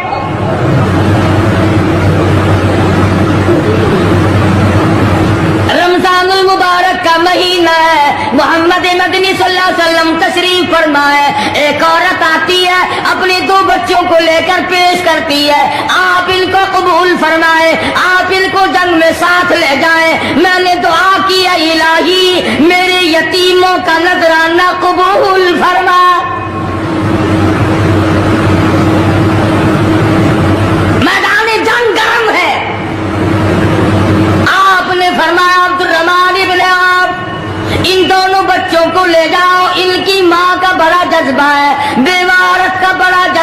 رمضان المبارک کا مہینہ ہے، محمد مدنی صلی اللہ علیہ وسلم تشریف فرمائے، ایک عورت آتی ہے اپنے 2 بچوں کو لے کر پیش کرتی ہے، آپ ان کو قبول فرمائے، آپ ان کو جنگ میں ساتھ لے جائیں، میں نے دعا کی ہے الہی میرے یتیموں کا نذرانہ قبول فرما۔ میدان جنگ گرم ہے،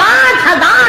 5000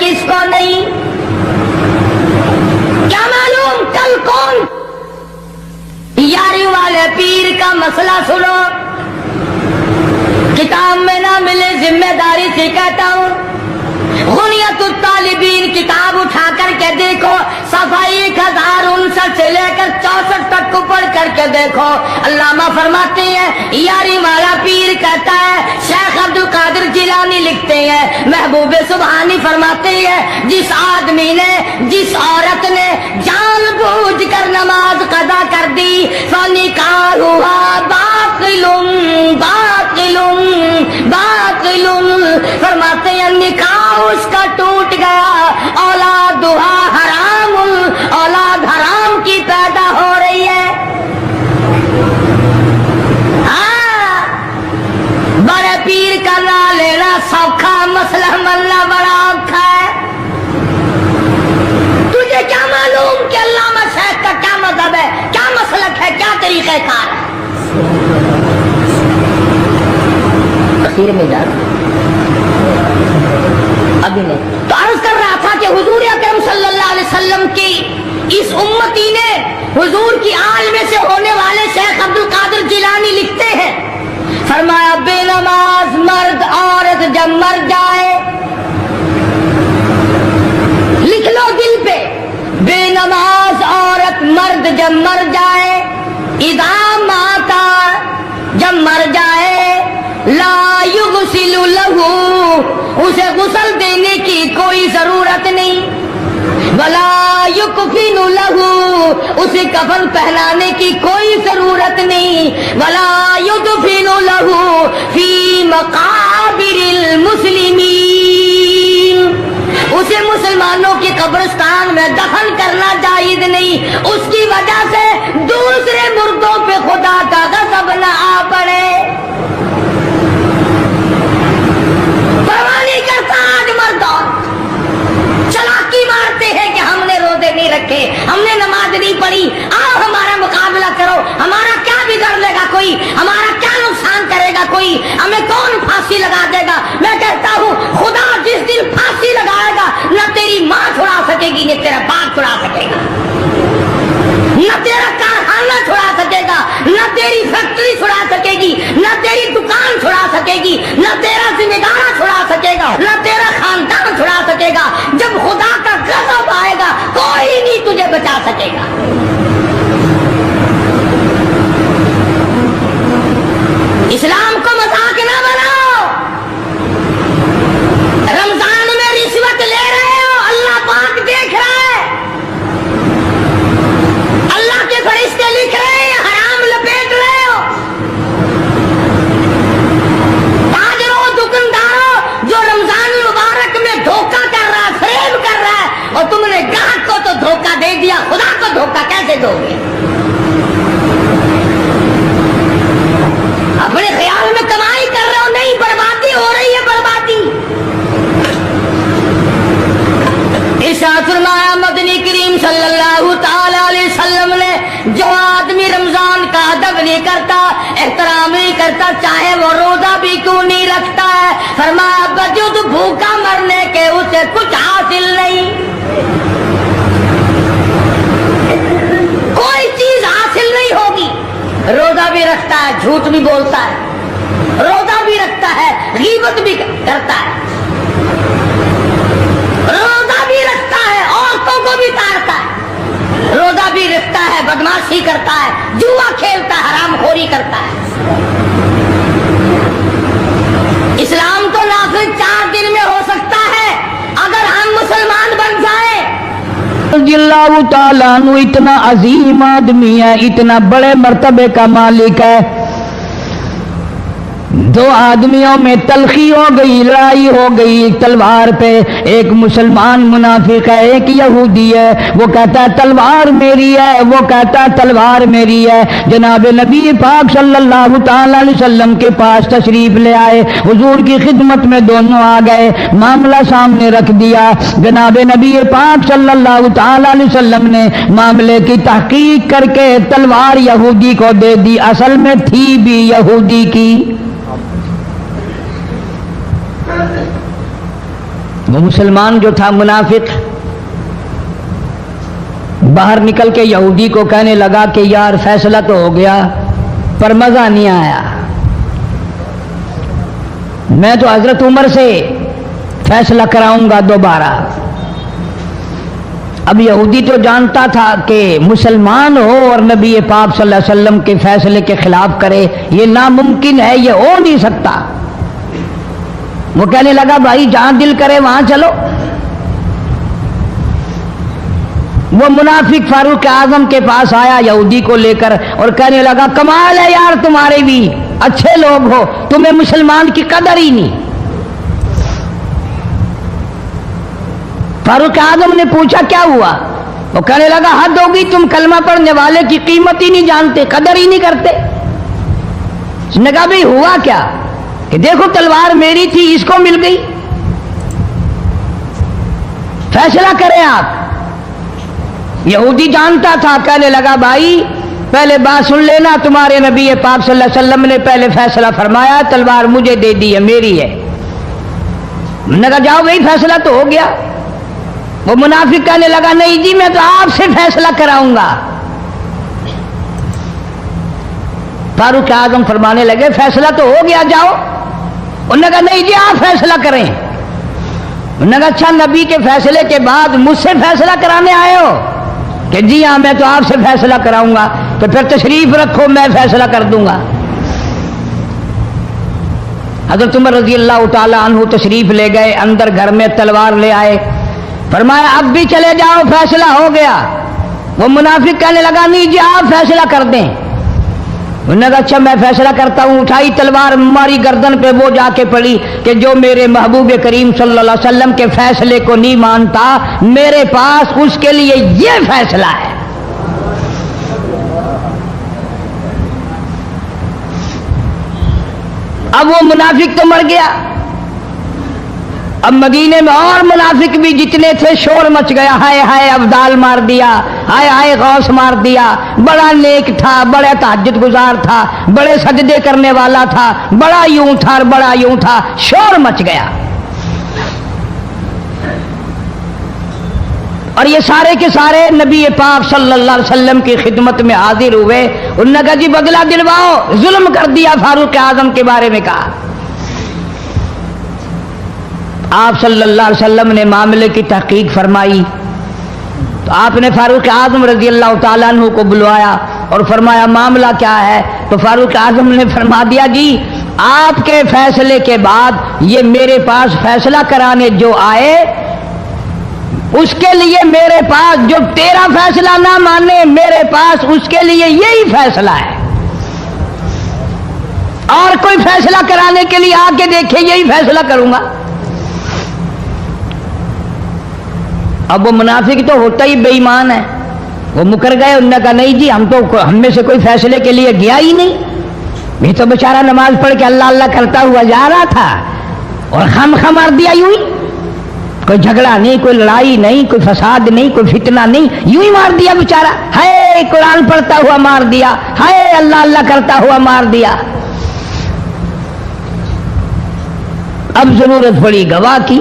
کس کو نہیں؟ کیا معلوم کل کون؟ یاری والے پیر کا مسئلہ سنو، کتاب میں نہ ملے تمہیں داری سے کہتا ہوں، غنیت الطالبین کتاب اٹھا کر کے دیکھو، صفحہ 1059 سے لے کر 64 تک کو پڑھ کر کے دیکھو، علامہ فرماتے ہیں یاری والا پیر کہتا ہے، شیخ عبد القادر جیلانی لکھتے ہیں، محبوب سبحانی فرماتے ہیں جس آدمی نے، جس عورت نے جان بوجھ کر نماز قضا کر دی فنکاحها باطل باطل باطل، فرماتے ہیں نکاح اس کا ٹوٹ گیا، اولادھا حرام، اولاد حرام کی پیدا ہو رہی ہے۔ ہاں، بڑے پیر کا نام لینا سوکھا، مسئلہ ملنا بڑا اوکھا ہے۔ تجھے کیا معلوم کہ علامہ شیخ کا کیا مذہب ہے، کیا مسلک ہے، کیا طریقہ کار ہے؟ اخیر میں جا ابھی نہیں تو عرض کر رہا تھا کہ حضور اکرم صلی اللہ علیہ وسلم کی اس امتی نے، حضور کی آل میں سے ہونے والے شیخ عبد القادر جیلانی لکھتے ہیں، فرمایا بے نماز مرد عورت جب مر جائے، لکھ لو دل پہ، بے نماز عورت مرد جب مر جائے، اذا ماتا جب مر جائے، لا یغسل لہ اسے غسل دینے کی کوئی ضرورت نہیں، ولا یکفن لہ اسے کفن پہنانے کی کوئی ضرورت نہیں، ولا یدفن لہ فی مقابر المسلمین اسے مسلمانوں کی قبرستان میں دفن کرنا جائز نہیں، اس کی وجہ سے دوسرے مردوں پہ خدا کا غضب نہ آ پڑے۔ پروانی کرتا آج مردوں چلاکی مارتے ہیں کہ ہم نے روزے نہیں رکھے، ہم نے نماز نہیں پڑھی، آؤ ہمارا مقابلہ کرو، ہمارا کیا بگڑ لے گا کوئی، ہمارا کیا نقصان کرے گا کوئی، ہمیں کون پھانسی لگا دے گا؟ میں کہتا ہوں خدا جس دن پھانسی لگائے گا نہ تیری ماں چھڑا سکے گی، نہ تیرا باپ چھڑا سکے گا، نہ تیرا کارخانہ چھڑا سکے گا، نہ تیری فیکٹری چھڑا سکے گی، نہ تیری دکان چھڑا سکے گی، نہ تیرا ذمہ دار چھڑا سکے گا، نہ تیرا خاندان چھڑا سکے گا۔ جب خدا کا غضب آئے گا کوئی نہیں تجھے بچا سکے گا۔ اسلام کو مذاق نہ بناؤ، رمضان میں رشوت لے رہے ہو، اللہ پاک دیکھ رہا ہے، اللہ کے فرشتے لکھ رہے ہیں، حرام لپیٹ رہے ہو۔ تاجروں، دکانداروں جو رمضان مبارک میں دھوکہ کر رہا ہے، فریب کر رہا ہے، اور تم نے گاہک کو تو دھوکہ دے دیا، خدا کو دھوکہ کیسے دو گے؟ اپنے خیال میں کمائی کر رہے ہو، نہیں، بربادی ہو رہی ہے، بربادی۔ ارشاد فرمایا مدنی کریم صلی اللہ تعالی علیہ وسلم نے، جو آدمی رمضان کا ادب نہیں کرتا، احترام نہیں کرتا، چاہے وہ روزہ بھی کیوں نہیں رکھتا ہے، فرمایا بجد بھوکا مرنے کے اسے کچھ حاصل نہیں، کوئی چیز حاصل نہیں ہوگی۔ روزہ بھی رکھتا ہے، جھوٹ بھی بولتا ہے، روزہ بھی رکھتا ہے، غیبت بھی کرتا ہے، روزہ بھی رکھتا ہے، عورتوں کو بھی تارتا ہے، روزہ بھی رکھتا ہے، بدماشی کرتا ہے، جوا کھیلتا ہے، حرام خوری کرتا ہے۔ اسلام تو نافذ 4 دن میں ہو سکتا ہے اگر ہم مسلمان بن جائیں۔ رضی اللہ تعالیٰ عنہ اتنا عظیم آدمی ہے، اتنا بڑے مرتبے کا مالک ہے، 2 آدمیوں میں تلخی ہو گئی، لڑائی ہو گئی تلوار پہ، ایک مسلمان منافق ہے، ایک یہودی ہے، وہ کہتا ہے تلوار میری ہے، وہ کہتا ہے تلوار میری ہے۔ جناب نبی پاک صلی اللہ تعالی علیہ وسلم کے پاس تشریف لے آئے، حضور کی خدمت میں دونوں آ گئے، معاملہ سامنے رکھ دیا۔ جناب نبی پاک صلی اللہ تعالی علیہ وسلم نے معاملے کی تحقیق کر کے تلوار یہودی کو دے دی، اصل میں تھی بھی یہودی کی۔ وہ مسلمان جو تھا منافق باہر نکل کے یہودی کو کہنے لگا کہ یار فیصلہ تو ہو گیا پر مزہ نہیں آیا، میں تو حضرت عمر سے فیصلہ کراؤں گا دوبارہ۔ اب یہودی تو جانتا تھا کہ مسلمان ہو اور نبی پاک صلی اللہ علیہ وسلم کے فیصلے کے خلاف کرے، یہ ناممکن ہے، یہ ہو نہیں سکتا۔ وہ کہنے لگا بھائی جہاں دل کرے وہاں چلو۔ وہ منافق فاروق اعظم کے پاس آیا یہودی کو لے کر اور کہنے لگا کمال ہے یار تمہارے بھی، اچھے لوگ ہو، تمہیں مسلمان کی قدر ہی نہیں۔ فاروق اعظم نے پوچھا کیا ہوا؟ وہ کہنے لگا حد ہوگی، تم کلمہ پڑھنے والے کی قیمت ہی نہیں جانتے، قدر ہی نہیں کرتے۔ اس نے کہا بھئی ہوا کیا؟ کہ دیکھو تلوار میری تھی، اس کو مل گئی، فیصلہ کریں آپ۔ یہودی جانتا تھا، کہنے لگا بھائی پہلے بات سن لینا، تمہارے نبی پاک صلی اللہ علیہ وسلم نے پہلے فیصلہ فرمایا، تلوار مجھے دے دی ہے، میری ہے۔ میں نے کہا جاؤ بھائی فیصلہ تو ہو گیا۔ وہ منافق کہنے لگا نہیں جی میں تو آپ سے فیصلہ کراؤں گا۔ فاروق اعظم فرمانے لگے فیصلہ تو ہو گیا جاؤ۔ انہوں نے کہا نہیں جی آپ فیصلہ کریں۔ انہوں نے کہا اچھا نبی کے فیصلے کے بعد مجھ سے فیصلہ کرانے آئے ہو؟ کہ جی ہاں میں تو آپ سے فیصلہ کراؤں گا۔ تو پھر تشریف رکھو میں فیصلہ کر دوں گا۔ حضرت عمر رضی اللہ تعالی عنہ تشریف لے گئے، اندر گھر میں تلوار لے آئے، فرمایا اب بھی چلے جاؤ فیصلہ ہو گیا۔ وہ منافق کہنے لگا نہیں جی آپ فیصلہ کر دیں۔ انہوں نے کہا اچھا میں فیصلہ کرتا ہوں۔ اٹھائی تلوار، ماری گردن پہ، وہ جا کے پڑی کہ جو میرے محبوب کریم صلی اللہ علیہ وسلم کے فیصلے کو نہیں مانتا میرے پاس اس کے لیے یہ فیصلہ ہے۔ اب وہ منافق تو مر گیا۔ اب مدینے میں اور منافق بھی جتنے تھے شور مچ گیا، ہائے ہائے ابدال مار دیا، ہائے ہائے غوث مار دیا، بڑا نیک تھا، بڑا تہجد گزار تھا، بڑے سجدے کرنے والا تھا، بڑا یوں تھا اور بڑا یوں تھا، شور مچ گیا۔ اور یہ سارے کے سارے نبی پاک صلی اللہ علیہ وسلم کی خدمت میں حاضر ہوئے۔ انہوں نے کہا جی بدلہ دلواؤ، ظلم کر دیا فاروق اعظم کے بارے میں کہا۔ آپ صلی اللہ علیہ وسلم نے معاملے کی تحقیق فرمائی تو آپ نے فاروق اعظم رضی اللہ تعالیٰ عنہ کو بلوایا اور فرمایا معاملہ کیا ہے؟ تو فاروق اعظم نے فرما دیا جی آپ کے فیصلے کے بعد یہ میرے پاس فیصلہ کرانے جو آئے اس کے لیے میرے پاس، جو تیرا فیصلہ نہ مانے میرے پاس اس کے لیے یہی فیصلہ ہے، اور کوئی فیصلہ کرانے کے لیے آ کے دیکھے یہی فیصلہ کروں گا۔ اب وہ منافق تو ہوتا ہی بے ایمان ہے، وہ مکر گئے۔ انہوں نے کہا نہیں جی ہم میں سے کوئی فیصلے کے لیے گیا ہی نہیں، یہ تو بیچارہ نماز پڑھ کے اللہ اللہ کرتا ہوا جا رہا تھا اور خم مار دیا یوں ہی، کوئی جھگڑا نہیں، کوئی لڑائی نہیں، کوئی فساد نہیں، کوئی فتنہ نہیں، یوں ہی مار دیا بیچارہ، ہائے قرآن پڑھتا ہوا مار دیا، ہائے اللہ اللہ کرتا ہوا مار دیا۔ اب ضرورت پڑی گواہ کی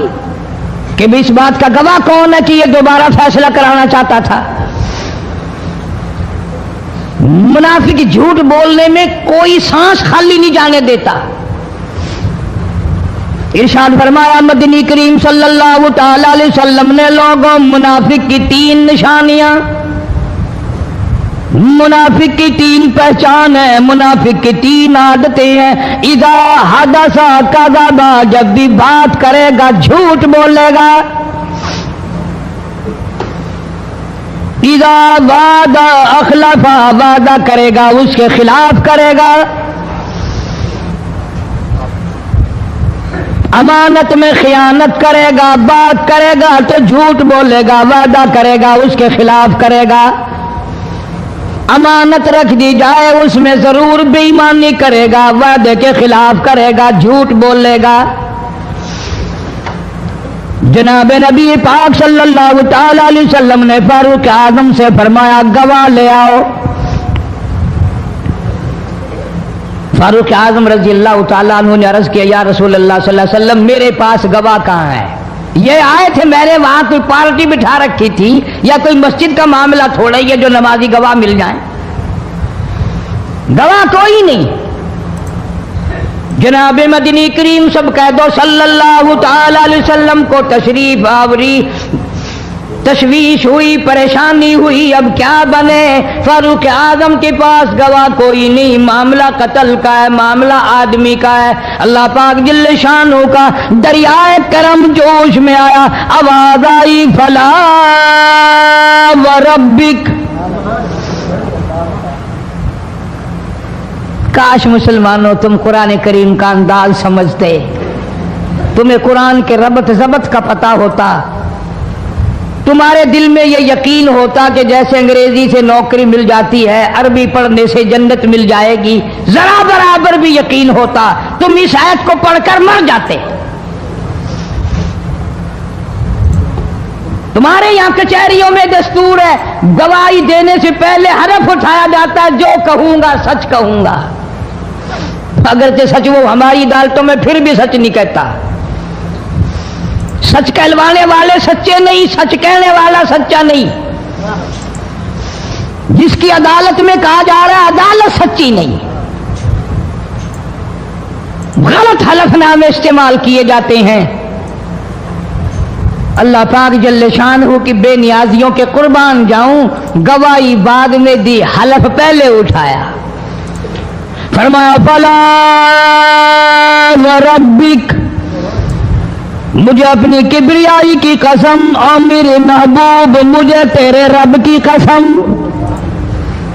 کہ اس بات کا گواہ کون ہے کہ یہ دوبارہ فیصلہ کرانا چاہتا تھا۔ منافق جھوٹ بولنے میں کوئی سانس خالی نہیں جانے دیتا۔ ارشاد فرمایا مدنی کریم صلی اللہ تعالی علیہ وسلم نے لوگوں منافق کی 3 نشانیاں، منافق کی 3 پہچان ہے، منافق کی 3 عادتیں ہیں۔ اذا حدث کذب، جب بھی بات کرے گا جھوٹ بولے گا۔ اذا وعد اخلف، وعدہ کرے گا اس کے خلاف کرے گا۔ امانت میں خیانت کرے گا، بات کرے گا تو جھوٹ بولے گا، وعدہ کرے گا اس کے خلاف کرے گا۔ امانت رکھ دی جائے اس میں ضرور بے ایمانی کرے گا، وعدے کے خلاف کرے گا، جھوٹ بولے گا۔ جناب نبی پاک صلی اللہ تعالی علیہ وسلم نے فاروق اعظم سے فرمایا گواہ لے آؤ۔ فاروق اعظم رضی اللہ تعالیٰ عنہ نے عرض کیا یا رسول اللہ صلی اللہ علیہ وسلم میرے پاس گواہ کہاں ہے؟ یہ آئے تھے میرے وہاں کوئی پارٹی بٹھا رکھی تھی یا کوئی مسجد کا معاملہ تھوڑا ہی ہے جو نمازی گواہ مل جائیں؟ گواہ کوئی نہیں. جناب مدنی کریم سب کہہ دو صلی اللہ تعالی علیہ وسلم کو تشریف آوری، تشویش ہوئی، پریشانی ہوئی، اب کیا بنے؟ فاروق اعظم کے پاس گواہ کوئی نہیں، معاملہ قتل کا ہے، معاملہ آدمی کا ہے. اللہ پاک جل شانہ کا دریائے کرم جوش میں آیا، آواز آئی فلا وربک. کاش مسلمانوں تم قرآن کریم کا انداز سمجھتے، تمہیں قرآن کے ربط ضبط کا پتہ ہوتا، تمہارے دل میں یہ یقین ہوتا کہ جیسے انگریزی سے نوکری مل جاتی ہے، عربی پڑھنے سے جنت مل جائے گی، ذرا برابر بھی یقین ہوتا تم اس آیت کو پڑھ کر مر جاتے. تمہارے یہاں کچہریوں میں دستور ہے گواہی دینے سے پہلے حرف اٹھایا جاتا ہے، جو کہوں گا سچ کہوں گا. اگرچہ سچ وہ ہماری عدالتوں میں پھر بھی سچ نہیں کہتا. سچ کہلوانے والے سچے نہیں، سچ کہنے والا سچا نہیں. جس کی عدالت میں کہا جا رہا ہے عدالت سچی نہیں، غلط حلف نامے استعمال کیے جاتے ہیں. اللہ پاک جل شانہ کی بے نیازیوں کے قربان جاؤں، گواہی بعد میں دی، حلف پہلے اٹھایا. فرمایا فلا وربک، مجھے اپنی کبریائی کی قسم اور میرے محبوب مجھے تیرے رب کی قسم،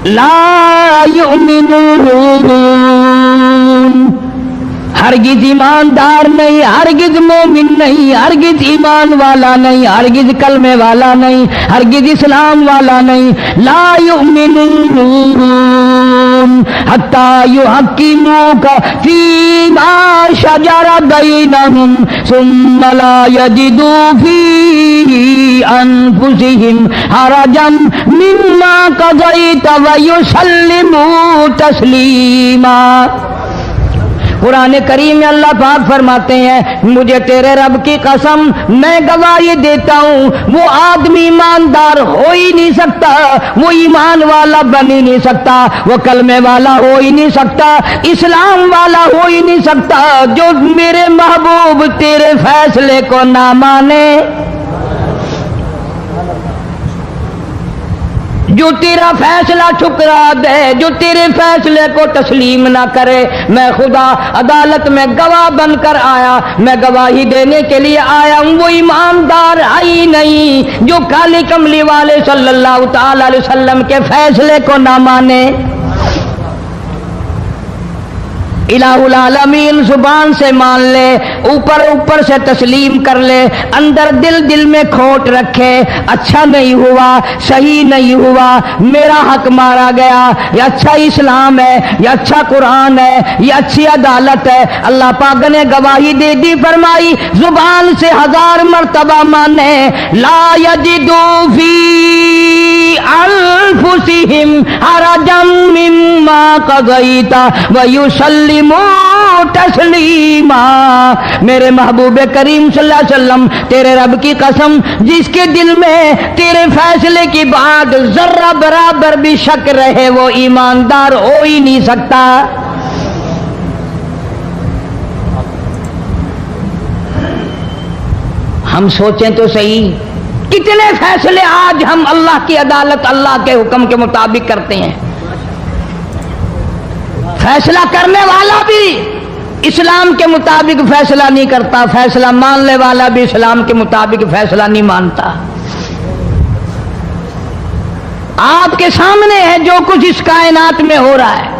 لا یؤمنون، ہرگز ایماندار نہیں، ہرگز مومن نہیں، ہرگز ایمان والا نہیں، ہرگز کلمے والا نہیں، ہرگز اسلام والا نہیں. لا یؤمنون حتی یحکموک فیما شجر بینہم ثم لا یجدوا فی انفسہم حرجا مما قضیت ویسلموا تسلیما. قرآن کریم میں اللہ پاک فرماتے ہیں مجھے تیرے رب کی قسم میں گواہی دیتا ہوں وہ آدمی ایماندار ہو ہی نہیں سکتا، وہ ایمان والا بن ہی نہیں سکتا، وہ کلمے والا ہو ہی نہیں سکتا، اسلام والا ہو ہی نہیں سکتا جو میرے محبوب تیرے فیصلے کو نہ مانے، جو تیرا فیصلہ ٹھکرا دے، جو تیرے فیصلے کو تسلیم نہ کرے. میں خدا عدالت میں گواہ بن کر آیا، میں گواہی دینے کے لیے آیا ہوں، وہ ایماندار آئی نہیں جو کالی کملی والے صلی اللہ تعالی علیہ وسلم کے فیصلے کو نہ مانے. الہ العالمین زبان سے مان لے، اوپر اوپر سے تسلیم کر لے، اندر دل میں کھوٹ رکھے، اچھا نہیں ہوا، صحیح نہیں ہوا، میرا حق مارا گیا، یہ اچھا اسلام ہے، یہ اچھا قرآن ہے، یہ اچھی عدالت ہے. اللہ پاک نے گواہی دے دی، فرمائی زبان سے 1000 مرتبہ مانے، لا یجدوا فی انفسہم حرجا مما قضیت ویسلموا تسلیما. میرے محبوب کریم صلی اللہ علیہ وسلم تیرے رب کی قسم جس کے دل میں تیرے فیصلے کی بات ذرہ برابر بھی شک رہے وہ ایماندار ہو ہی نہیں سکتا. ہم سوچیں تو صحیح کتنے فیصلے آج ہم اللہ کی عدالت اللہ کے حکم کے مطابق کرتے ہیں. فیصلہ کرنے والا بھی اسلام کے مطابق فیصلہ نہیں کرتا، فیصلہ ماننے والا بھی اسلام کے مطابق فیصلہ نہیں مانتا. آپ کے سامنے ہے جو کچھ اس کائنات میں ہو رہا ہے.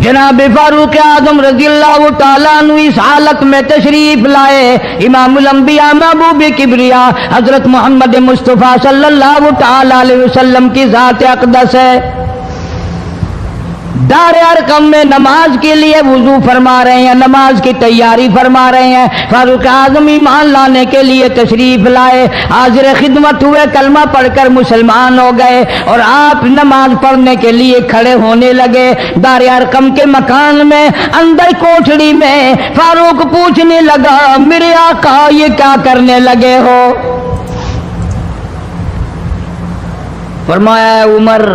جناب فاروق اعظم رضی اللہ تعالیٰ عنہ اس حالت میں تشریف لائے، امام الانبیاء محبوب کبریا حضرت محمد مصطفیٰ صلی اللہ تعالیٰ علیہ وسلم کی ذات اقدس ہے. دار ارقم میں نماز کے لیے وضو فرما رہے ہیں، نماز کی تیاری فرما رہے ہیں۔ فاروق اعظم ایمان لانے کے لیے تشریف لائے، حاضر خدمت ہوئے، کلمہ پڑھ کر مسلمان ہو گئے، اور آپ نماز پڑھنے کے لیے کھڑے ہونے لگے۔ دار ارقم کے مکان میں اندر کوٹھڑی میں فاروق پوچھنے لگا، میرے آقا یہ کیا کرنے لگے ہو؟ فرمایا عمر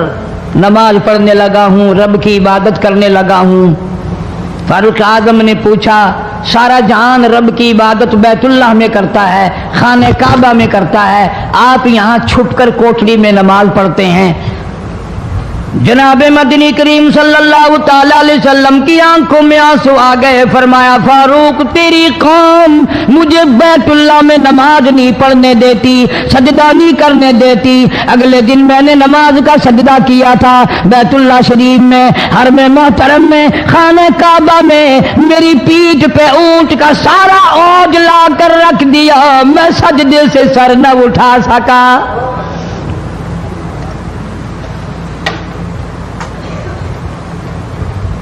نماز پڑھنے لگا ہوں، رب کی عبادت کرنے لگا ہوں۔ فاروق اعظم نے پوچھا، سارا جہان رب کی عبادت بیت اللہ میں کرتا ہے، خانہ کعبہ میں کرتا ہے، آپ یہاں چھپ کر کوٹڑی میں نماز پڑھتے ہیں؟ جناب مدنی کریم صلی اللہ تعالی علیہ وسلم کی آنکھوں میں آنسو آ گئے۔ فرمایا فاروق تیری قوم مجھے بیت اللہ میں نماز نہیں پڑھنے دیتی، سجدہ نہیں کرنے دیتی۔ اگلے دن میں نے نماز کا سجدہ کیا تھا بیت اللہ شریف میں، حرم محترم میں، خانہ کعبہ میں، میری پیٹھ پہ اونٹ کا سارا اوج لا کر رکھ دیا، میں سجدے سے سر نہ اٹھا سکا۔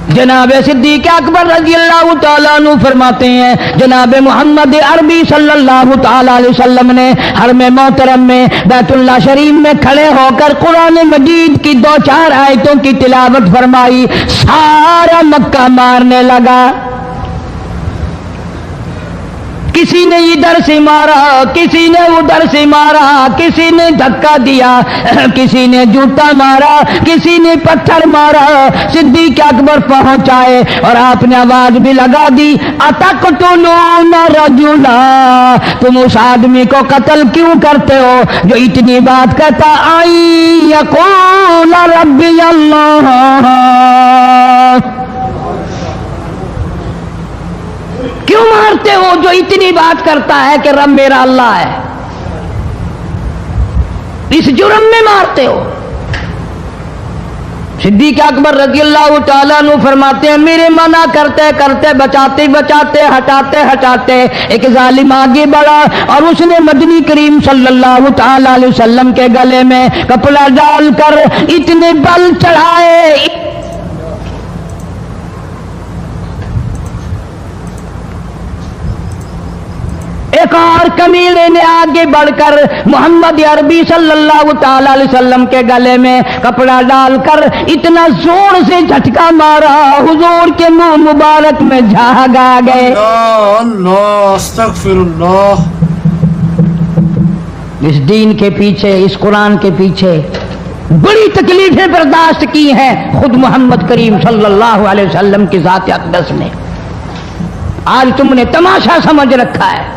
جناب صدیق اکبر رضی اللہ تعالیٰ عنہ فرماتے ہیں، جناب محمد عربی صلی اللہ تعالیٰ علیہ وسلم نے حرم محترم میں بیت اللہ شریف میں کھڑے ہو کر قرآن مجید کی 2-4 آیتوں کی تلاوت فرمائی، سارا مکہ مارنے لگا۔ کسی نے ادھر سے مارا، کسی نے ادھر سے مارا، کسی نے دھکا دیا، کسی نے جوتا مارا، کسی نے پتھر مارا۔ صدیق اکبر پہنچائے اور آپ نے آواز بھی لگا دی، اتقتلون رجلا، تم اس آدمی کو قتل کیوں کرتے ہو جو اتنی بات کہتا، آئی یقول ربی اللہ، کیوں مارتے ہو جو اتنی بات کرتا ہے کہ رب میرا اللہ ہے؟ اس جرم میں مارتے ہو؟ صدیق اکبر رضی اللہ تعالیٰ عنہ فرماتے ہیں، میرے منع کرتے کرتے بچاتے بچاتے ہٹاتے ہٹاتے ایک ظالم آگے بڑھا اور اس نے مدنی کریم صلی اللہ تعالیٰ علیہ وسلم کے گلے میں کپڑا ڈال کر اتنے بل چڑھائے۔ ایک اور کمینے نے آگے بڑھ کر محمد عربی صلی اللہ تعالی علیہ وسلم کے گلے میں کپڑا ڈال کر اتنا زور سے جھٹکا مارا، حضور کے منہ مبارک میں جھاگ آ گئے۔ اللہ استغفر اللہ۔ اس دین کے پیچھے، اس قرآن کے پیچھے بڑی تکلیفیں برداشت کی ہیں خود محمد کریم صلی اللہ علیہ وسلم کی ذات اقدس نے۔ آج تم نے تماشا سمجھ رکھا ہے۔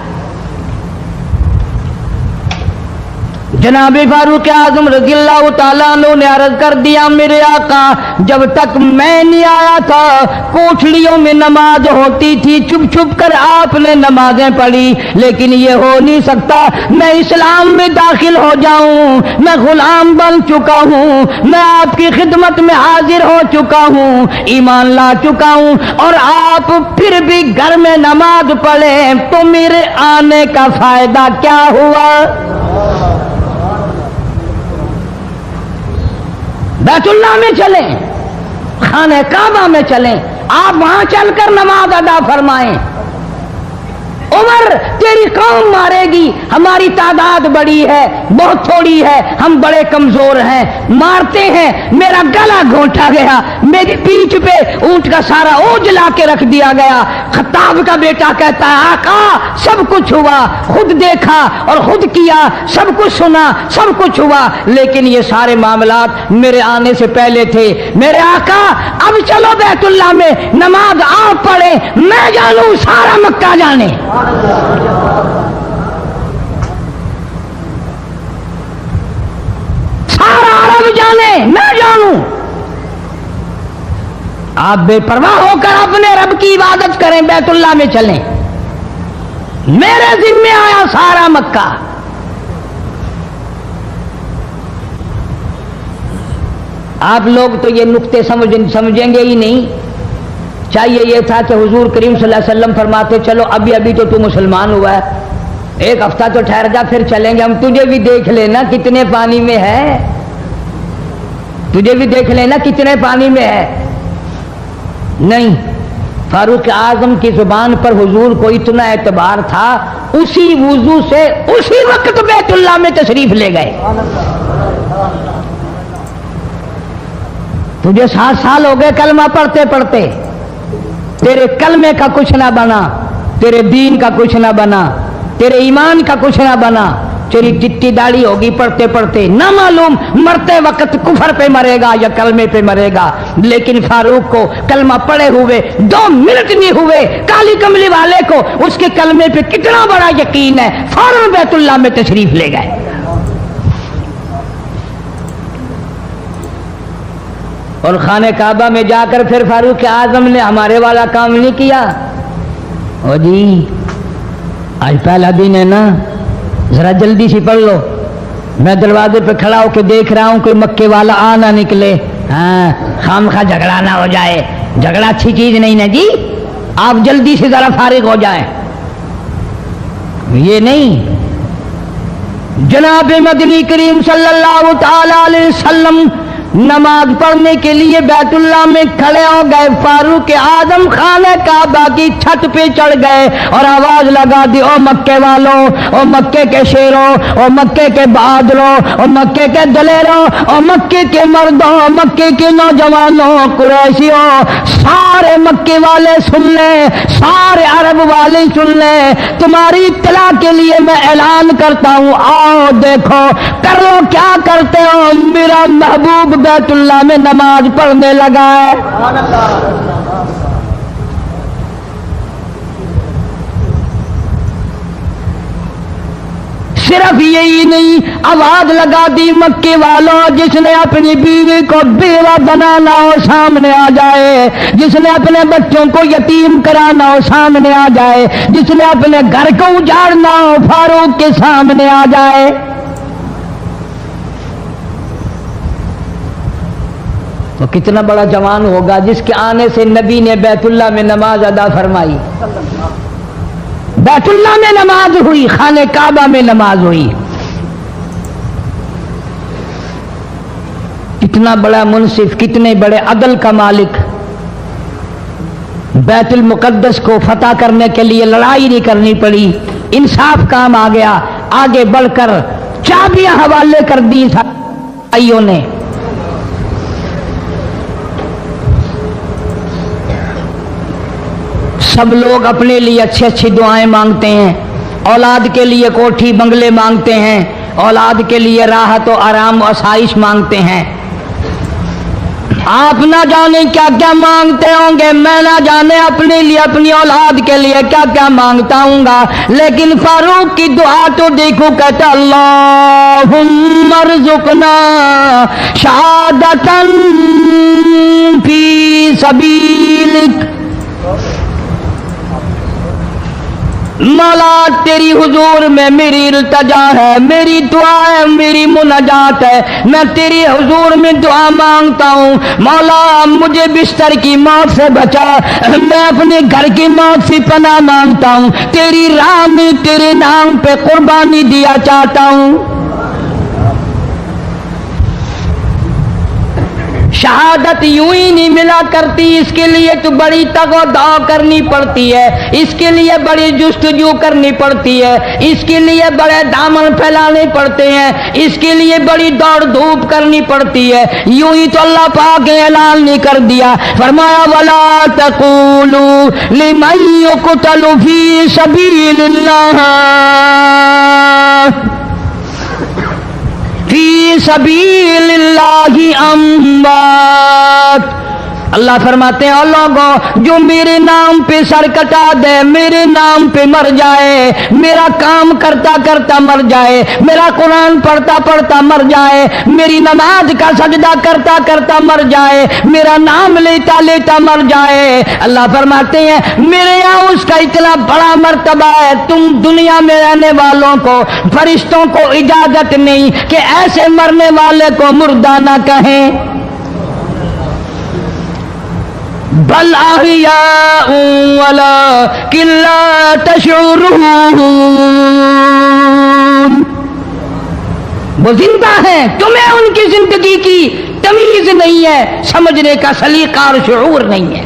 جناب فاروق اعظم رضی اللہ تعالیٰ عنہ نے عرض کر دیا، میرے آقا جب تک میں نہیں آیا تھا کوٹھڑیوں میں نماز ہوتی تھی، چھپ چھپ کر آپ نے نمازیں پڑھی، لیکن یہ ہو نہیں سکتا، میں اسلام میں داخل ہو جاؤں، میں غلام بن چکا ہوں، میں آپ کی خدمت میں حاضر ہو چکا ہوں، ایمان لا چکا ہوں، اور آپ پھر بھی گھر میں نماز پڑھیں تو میرے آنے کا فائدہ کیا ہوا؟ بیت اللہ میں چلیں، خانہ کعبہ میں چلیں، آپ وہاں چل کر نماز ادا فرمائیں۔ عمر تیری قوم مارے گی، ہماری تعداد بڑی ہے، بہت تھوڑی ہے، ہم بڑے کمزور ہیں، مارتے ہیں، میرا گلا گھونٹا گیا، میری پیٹھ پہ اونٹ کا سارا اوج لا کے رکھ دیا گیا۔ خطاب کا بیٹا کہتا ہے، آقا سب کچھ ہوا، خود دیکھا اور خود کیا، سب کچھ سنا، سب کچھ ہوا، لیکن یہ سارے معاملات میرے آنے سے پہلے تھے۔ میرے آقا اب چلو بیت اللہ میں نماز آپ پڑھیں، میں جانوں سارا مکہ جانے۔ سارا عرب جانے، میں جانوں۔ آپ بے پرواہ ہو کر اپنے رب کی عبادت کریں، بیت اللہ میں چلیں، میرے ذمہ آیا سارا مکہ۔ آپ لوگ تو یہ نقطے سمجھیں گے ہی نہیں۔ چاہیے یہ تھا کہ حضور کریم صلی اللہ علیہ وسلم فرماتے، چلو ابھی تو مسلمان ہوا ہے، ایک ہفتہ تو ٹھہر جا، پھر چلیں گے، ہم تجھے بھی دیکھ لینا کتنے پانی میں ہے، تجھے بھی دیکھ لینا کتنے پانی میں ہے۔ نہیں، فاروق اعظم کی زبان پر حضور کو اتنا اعتبار تھا، اسی وضو سے اسی وقت بیت اللہ میں تشریف لے گئے۔ تجھے 7 سال ہو گئے کلمہ پڑھتے پڑھتے، تیرے کلمے کا کچھ نہ بنا، تیرے دین کا کچھ نہ بنا، تیرے ایمان کا کچھ نہ بنا، تیری چٹی داڑھی ہوگی پڑھتے پڑھتے، نہ معلوم مرتے وقت کفر پہ مرے گا یا کلمے پہ مرے گا، لیکن فاروق کو کلمہ پڑھے ہوئے 2 منٹ نہیں ہوئے، کالی کملی والے کو اس کے کلمے پہ کتنا بڑا یقین ہے، فوراً بیت اللہ میں تشریف لے گئے۔ اور خانہ کعبہ میں جا کر پھر فاروق اعظم نے ہمارے والا کام نہیں کیا، او جی آج پہلا دن ہے نا، ذرا جلدی سے پڑھ لو، میں دروازے پہ کھڑا ہو کے دیکھ رہا ہوں کوئی مکے والا آ نہ نکلے، ہاں خامخواہ جھگڑا نہ ہو جائے، جھگڑا اچھی چیز نہیں نا جی، آپ جلدی سے ذرا فارغ ہو جائیں۔ یہ نہیں، جناب مدنی کریم صلی اللہ تعالی علیہ وسلم نماز پڑھنے کے لیے بیت اللہ میں کھڑے ہو گئے، فاروق اعظم خانہ کعبہ کی چھت پہ چڑھ گئے اور آواز لگا دی، او مکے والوں، او مکے کے شیروں، او مکے کے بہادروں، او مکے کے دلیروں، او مکے کے مردوں، مکے کے نوجوانوں، قریشیوں، سارے مکے والے سن لیں، سارے عرب والے سن لیں، تمہاری اطلاع کے لیے میں اعلان کرتا ہوں، آؤ دیکھو کر لو کیا کرتے ہو، میرا محبوب بیت اللہ میں نماز پڑھنے لگا ہے۔ صرف یہی نہیں، آواز لگا دی، مکے والوں جس نے اپنی بیوی کو بیوہ بنانا ہو سامنے آ جائے، جس نے اپنے بچوں کو یتیم کرانا ہو سامنے آ جائے، جس نے اپنے گھر کو اجاڑنا ہو فاروق کے سامنے آ جائے۔ وہ کتنا بڑا جوان ہوگا جس کے آنے سے نبی نے بیت اللہ میں نماز ادا فرمائی، بیت اللہ میں نماز ہوئی، خانہ کعبہ میں نماز ہوئی۔ کتنا بڑا منصف، کتنے بڑے عدل کا مالک، بیت المقدس کو فتح کرنے کے لیے لڑائی نہیں کرنی پڑی، انصاف کام آ گیا، آگے بڑھ کر چابیاں حوالے کر دی بھائیوں نے۔ سب لوگ اپنے لیے اچھی اچھی دعائیں مانگتے ہیں، اولاد کے لیے کوٹھی بنگلے مانگتے ہیں، اولاد کے لیے راحت و آرام و آسائش مانگتے ہیں۔ آپ نہ جانے کیا کیا مانگتے ہوں گے، میں نہ جانے اپنے لیے اپنی اولاد کے لیے کیا کیا مانگتا ہوں گا، لیکن فاروق کی دعا تو دیکھو، کہتا اللہم ارزقنا شہادتاً فی سبیلک، مولا تیری حضور میں میری التجا ہے، میری دعا ہے، میری مناجات ہے، میں تیری حضور میں دعا مانگتا ہوں، مولا مجھے بستر کی موت سے بچا، میں اپنے گھر کی موت سے پناہ مانگتا ہوں، تیری راہ میں تیرے نام پہ قربانی دیا چاہتا ہوں۔ شہادت یوں ہی نہیں ملا کرتی، اس کے لیے تو بڑی تگ و دو کرنی پڑتی ہے، اس کے لیے بڑی جستجو کرنی پڑتی ہے، اس کے لیے بڑے دامن پھیلانے پڑتے ہیں، اس کے لیے بڑی دوڑ دھوپ کرنی پڑتی ہے، یوں ہی تو اللہ پاک نے اعلان نہیں کر دیا، فرمایا وَلَا تَقُولُوا لِمَن يُقْتَلُ فِي سَبِيلِ اللَّهِ فی سبیل اللہ اموات، اللہ فرماتے ہیں اور لوگوں جو میرے نام پہ سر کٹا دے، میرے نام پہ مر جائے، میرا کام کرتا کرتا مر جائے، میرا قرآن پڑھتا پڑھتا مر جائے، میری نماز کا سجدہ کرتا کرتا مر جائے، میرا نام لیتا لیتا مر جائے، اللہ فرماتے ہیں میرے یہاں اس کا اتنا بڑا مرتبہ ہے، تم دنیا میں رہنے والوں کو، فرشتوں کو اجازت نہیں کہ ایسے مرنے والے کو مردہ نہ کہیں، بل احیاء ولکن لا تشعرون، وہ زندہ ہیں، تمہیں ان کی زندگی کی تمیز نہیں ہے، سمجھنے کا سلیقہ اور شعور نہیں ہے۔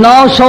900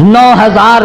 9000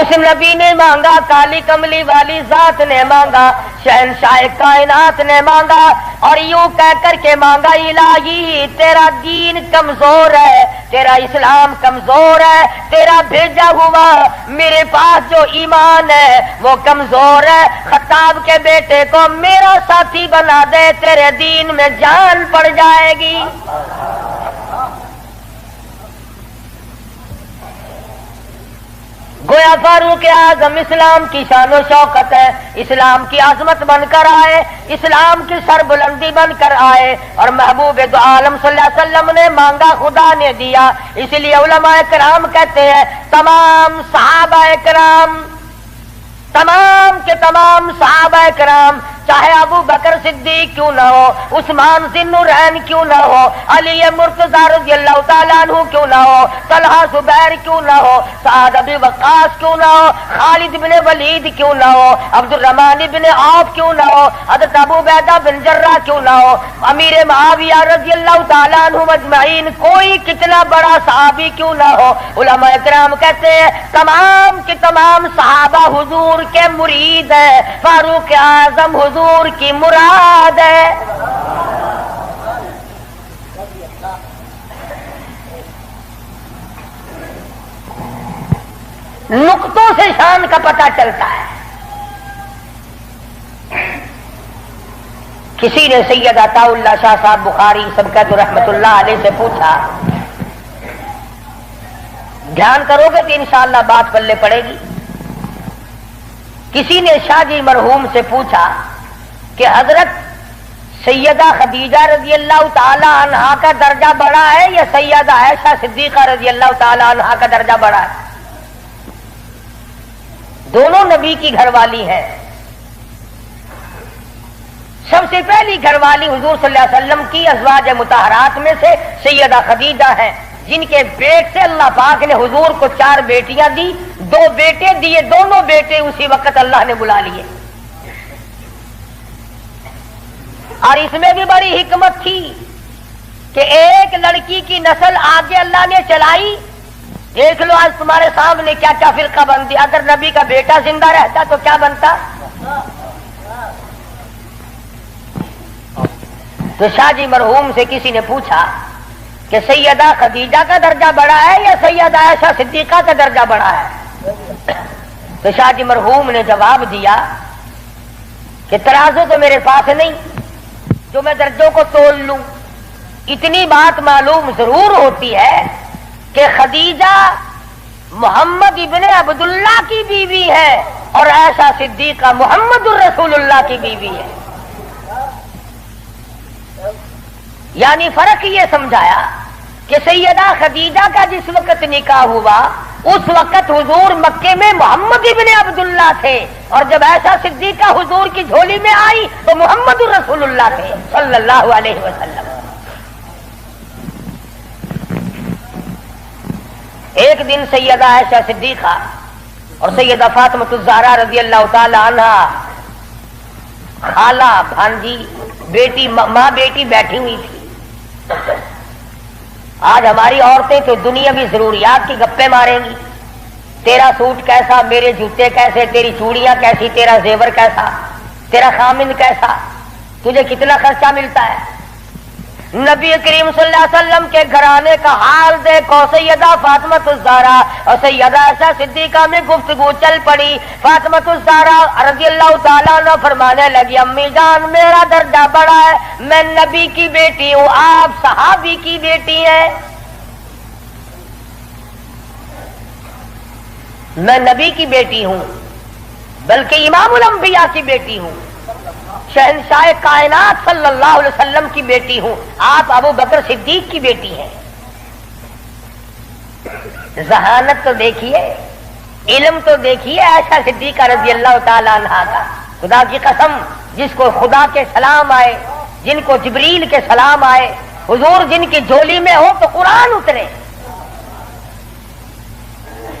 اس نبی نے مانگا، کالی کملی والی ذات نے مانگا، شہنشاہ کائنات نے مانگا، اور یوں کہہ کر کے مانگا الہی تیرا دین کمزور ہے، تیرا اسلام کمزور ہے، تیرا بھیجا ہوا میرے پاس جو ایمان ہے وہ کمزور ہے، خطاب کے بیٹے کو میرا ساتھی بنا دے، تیرے دین میں جان پڑ جائے گی۔ گویا فاروق اعظم اسلام کی شان و شوکت ہے، اسلام کی عظمت بن کر آئے، اسلام کی سربلندی بن کر آئے، اور محبوب دو عالم صلی اللہ علیہ وسلم نے مانگا خدا نے دیا۔ اس لیے علماء کرام کہتے ہیں تمام صحابہ کرام، تمام کے تمام صحابہ کرام، چاہے ابو بکر صدیق کیوں نہ ہو، عثمان ذی النورین کیوں نہ ہو، علی مرتضی رضی اللہ تعالیٰ عنہ کیوں نہ ہو، طلحہ زبیر کیوں نہ ہو، سعد ابی وقاص کیوں نہ ہو، خالد بن ولید کیوں نہ ہو، عبد الرحمن بن عوف کیوں نہ ہو، حضرت ابو عبیدہ بن جراح کیوں نہ ہو، امیر معاویہ رضی اللہ تعالیٰ عنہ اجمعین، کوئی کتنا بڑا صحابی کیوں نہ ہو، علماء کرام کہتے ہیں تمام کے تمام صحابہ حضور کے مرید ہیں، فاروق اعظم حضور کی مراد ہے۔ نقطوں سے شان کا پتہ چلتا ہے۔ کسی نے سید عطا اللہ شاہ صاحب بخاری سبقت رحمت اللہ علیہ سے پوچھا، دھیان کرو گے تو انشاءاللہ بات پلے پڑے گی۔ کسی نے شاہ جی مرحوم سے پوچھا کہ حضرت سیدہ خدیجہ رضی اللہ تعالی عنہا کا درجہ بڑا ہے یا سیدہ عائشہ صدیقہ رضی اللہ تعالی عنہا کا درجہ بڑا ہے؟ دونوں نبی کی گھر والی ہیں۔ سب سے پہلی گھر والی حضور صلی اللہ علیہ وسلم کی ازواج مطہرات میں سے سیدہ خدیجہ ہیں، جن کے پیٹ سے اللہ پاک نے حضور کو 4 بیٹیاں دی، 2 بیٹے دیے، دونوں بیٹے اسی وقت اللہ نے بلا لیے۔ اور اس میں بھی بڑی حکمت تھی کہ ایک لڑکی کی نسل آگے اللہ نے چلائی۔ دیکھ لو آج تمہارے سامنے کیا کیا فرقہ بندی، اگر نبی کا بیٹا زندہ رہتا تو کیا بنتا؟ تو شاہ جی مرحوم سے کسی نے پوچھا کہ سیدہ خدیجہ کا درجہ بڑا ہے یا سیدہ عائشہ صدیقہ کا درجہ بڑا ہے؟ تو شاہ جی مرحوم نے جواب دیا کہ ترازو تو میرے پاس نہیں جو میں درجوں کو تول لوں، اتنی بات معلوم ضرور ہوتی ہے کہ خدیجہ محمد ابن عبداللہ کی بیوی ہے اور عائشہ صدیقہ محمد الرسول اللہ کی بیوی ہے۔ یعنی فرق یہ سمجھایا کہ سیدہ خدیجہ کا جس وقت نکاح ہوا اس وقت حضور مکے میں محمد ابن عبداللہ تھے، اور جب عائشہ صدیقہ حضور کی جھولی میں آئی تو محمد الرسول اللہ تھے صلی اللہ علیہ وسلم۔ ایک دن سیدہ عائشہ صدیقہ اور سیدہ فاطمہ الزہرا رضی اللہ تعالی عنہا، خالہ بھانجی بیٹی ماں بیٹی بیٹھی ہوئی تھی۔ آج ہماری عورتیں تو دنیاوی ضروریات کی گپیں ماریں گی، تیرا سوٹ کیسا، میرے جوتے کیسے، تیری چوڑیاں کیسی، تیرا زیور کیسا، تیرا خامند کیسا، تجھے کتنا خرچہ ملتا ہے۔ نبی کریم صلی اللہ علیہ وسلم کے گھرانے کا حال دیکھو، سیدہ فاطمہ الزہرا اور سیدہ عائشہ صدیقہ میں گفتگو چل پڑی۔ فاطمہ الزہرا رضی اللہ تعالیٰ عنہ فرمانے لگی، امی جان میرا درجہ بڑا ہے، میں نبی کی بیٹی ہوں، آپ صحابی کی بیٹی ہیں۔ میں نبی کی بیٹی ہوں بلکہ امام الانبیاء کی بیٹی ہوں، شہنشاہ کائنات صلی اللہ علیہ وسلم کی بیٹی ہوں، آپ ابو بکر صدیق کی بیٹی ہیں۔ ذہانت تو دیکھیے، علم تو دیکھیے عائشہ صدیقہ رضی اللہ تعالی عنہا کا۔ خدا کی قسم، جس کو خدا کے سلام آئے، جن کو جبریل کے سلام آئے، حضور جن کی جھولی میں ہو تو قرآن اترے۔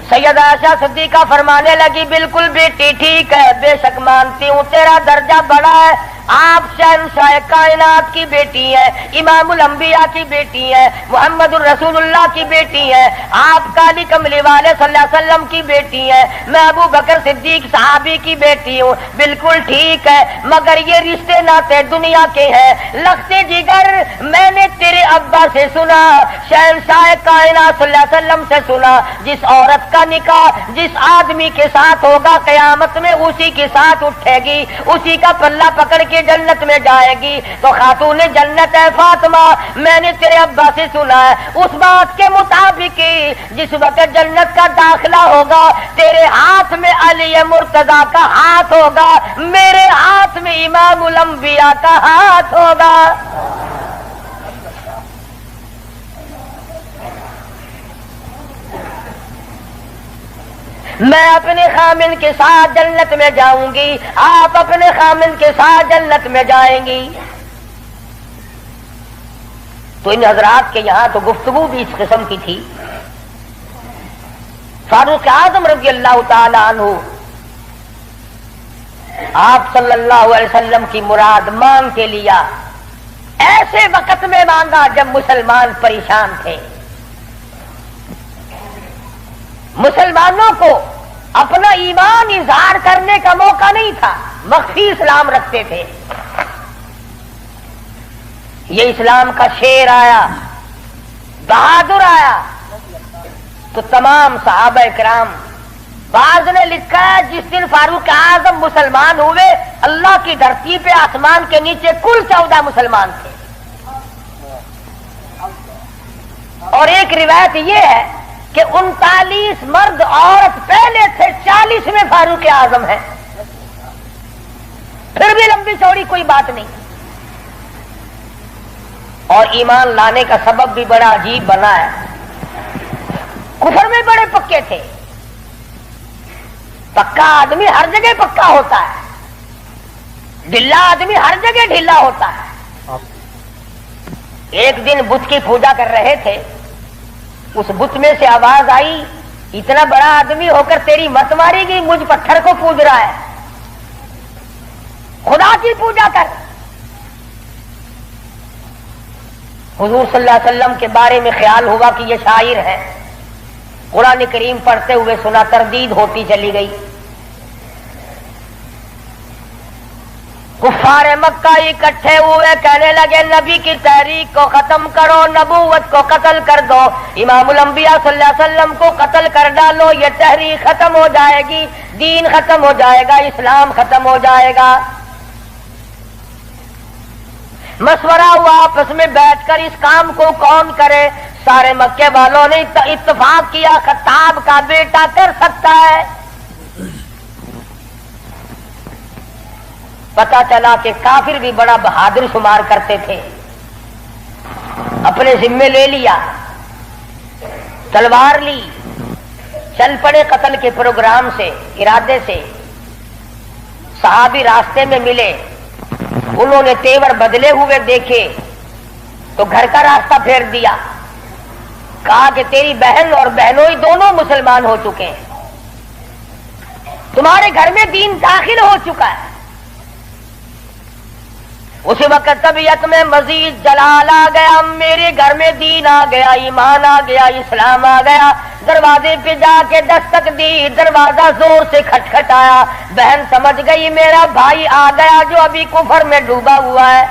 سیدہ عائشہ صدیقہ فرمانے لگی، بالکل بیٹی ٹھیک ہے، بے شک مانتی ہوں تیرا درجہ بڑا ہے، آپ شہنشاہ کائنات کی بیٹی ہیں، امام الانبیاء کی بیٹی ہیں، محمد الرسول اللہ کی بیٹی ہیں، آپ کالی کملی والے صلی اللہ علیہ وسلم کی بیٹی ہیں، میں ابو بکر صدیق صحابی کی بیٹی ہوں، بالکل ٹھیک ہے، مگر یہ رشتے ناتے دنیا کے ہیں، لگتے جگر میں نے تیرے ابا سے سنا، شہنشاہ کائنات صلی اللہ علیہ وسلم سے سنا، جس عورت کا نکاح جس آدمی کے ساتھ ہوگا قیامت میں اسی کے ساتھ اٹھے گی، اسی کا پلہ پکڑ کے جنت میں جائے گی، تو خاتون جنت ہے فاطمہ، میں نے تیرے ابا سے سنا ہے اس بات کے مطابق جس وقت جنت کا داخلہ ہوگا تیرے ہاتھ میں علی مرتضیٰ کا ہاتھ ہوگا، میرے ہاتھ میں امام الانبیاء کا ہاتھ ہوگا۔ میں اپنے خامن کے ساتھ جنت میں جاؤں گی، آپ اپنے خامن کے ساتھ جنت میں جائیں گی۔ تو ان حضرات کے یہاں تو گفتگو بھی اس قسم کی تھی۔ فاروق اعظم رضی اللہ تعالی عنہ آپ صلی اللہ علیہ وسلم کی مراد مانگ کے لیا، ایسے وقت میں مانگا جب مسلمان پریشان تھے، مسلمانوں کو اپنا ایمان اظہار کرنے کا موقع نہیں تھا، مخفی اسلام رکھتے تھے۔ یہ اسلام کا شیر آیا، بہادر آیا، تو تمام صحابہ کرام، بعض نے لکھا ہے جس دن فاروق اعظم مسلمان ہوئے اللہ کی دھرتی پہ آسمان کے نیچے کل 14 مسلمان تھے، اور ایک روایت یہ ہے کہ 39 مرد عورت پہلے تھے، 40 میں فاروق اعظم ہے، پھر بھی لمبی چوڑی کوئی بات نہیں۔ اور ایمان لانے کا سبب بھی بڑا عجیب بنا ہے، کفر میں بڑے پکے تھے، پکا آدمی ہر جگہ پکا ہوتا ہے، ڈھلا آدمی ہر جگہ ڈھیلا ہوتا ہے۔ ایک دن بت کی پوجا کر رہے تھے، اس بت میں سے آواز آئی، اتنا بڑا آدمی ہو کر تیری مت ماری گی، مجھ پتھر کو پوج رہا ہے، خدا کی پوجا کر۔ حضور صلی اللہ علیہ وسلم کے بارے میں خیال ہوا کہ یہ شاعر ہے، قرآن کریم پڑھتے ہوئے سنا، تردید ہوتی چلی گئی۔ کفار مکہ اکٹھے ہوئے، کہنے لگے نبی کی تحریک کو ختم کرو، نبوت کو قتل کر دو، امام الانبیاء صلی اللہ علیہ وسلم کو قتل کر ڈالو، یہ تحریک ختم ہو جائے گی، دین ختم ہو جائے گا، اسلام ختم ہو جائے گا۔ مشورہ ہوا آپس میں بیٹھ کر اس کام کو کون کرے، سارے مکے والوں نے اتفاق کیا خطاب کا بیٹا کر سکتا ہے۔ پتا چلا کہ کافر بھی بڑا بہادر شمار کرتے تھے، اپنے ذمے لے لیا، تلوار لی، چل پڑے قتل کے پروگرام سے، ارادے سے۔ صحابی راستے میں ملے، انہوں نے تیور بدلے ہوئے دیکھے تو گھر کا راستہ پھیر دیا، کہا کہ تیری بہن اور بہنوئی دونوں مسلمان ہو چکے ہیں، تمہارے گھر میں دین داخل ہو چکا ہے۔ اسی وقت طبیعت میں مزید جلال آ گیا، میرے گھر میں دین آ گیا، ایمان آ گیا، اسلام آ گیا۔ دروازے پہ جا کے دستک دی، دروازہ زور سے کھٹکھٹایا، بہن سمجھ گئی میرا بھائی آ گیا جو ابھی کفر میں ڈوبا ہوا ہے۔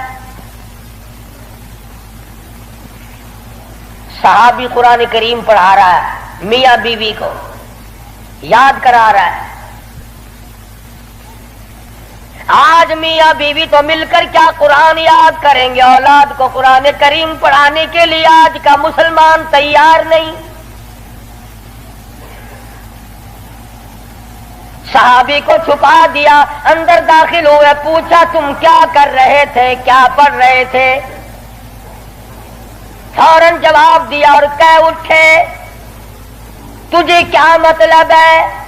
صحابی قرآن کریم پڑھا رہا ہے، میاں بیوی کو یاد کرا رہا ہے۔ آج میاں بیوی تو مل کر کیا قرآن یاد کریں گے، اولاد کو قرآن کریم پڑھانے کے لیے آج کا مسلمان تیار نہیں۔ صحابی کو چھپا دیا، اندر داخل ہوئے، پوچھا تم کیا کر رہے تھے، کیا پڑھ رہے تھے؟ فوراً جواب دیا اور کہہ اٹھے تجھے کیا مطلب ہے؟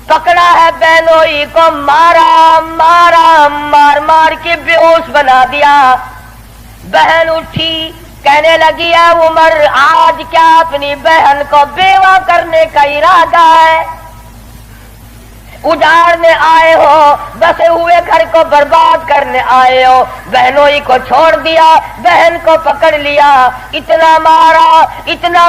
پکڑا ہے بہنوئی کو، مارا مار مار کے بے ہوش بنا دیا۔ بہن اٹھی، کہنے لگی ہے عمر آج کیا اپنی بہن کو بیوہ کرنے کا ارادہ ہے؟ اجاڑنے آئے ہو، بسے ہوئے گھر کو برباد کرنے آئے ہو، بہنوئی کو چھوڑ دیا، بہن کو پکڑ لیا، اتنا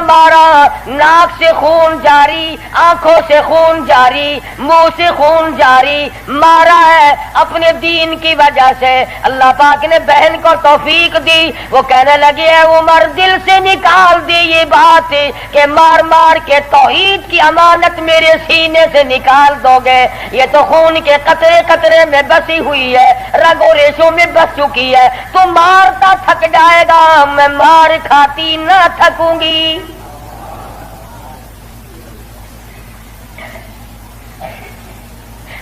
مارا، ناک سے خون جاری، آنکھوں سے خون جاری، منہ سے خون جاری، مارا ہے اپنے دین کی وجہ سے۔ اللہ پاک نے بہن کو توفیق دی، وہ کہنے لگی ہے عمر دل سے نکال دی یہ بات کہ مار مار کے توحید کی امانت میرے سینے سے نکال دو گے، یہ تو خون کے قطرے قطرے میں بسی ہوئی ہے، رگ و ریشوں میں بس چکی ہے، تو مارتا تھک جائے گا، میں مار کھاتی نہ تھکوں گی۔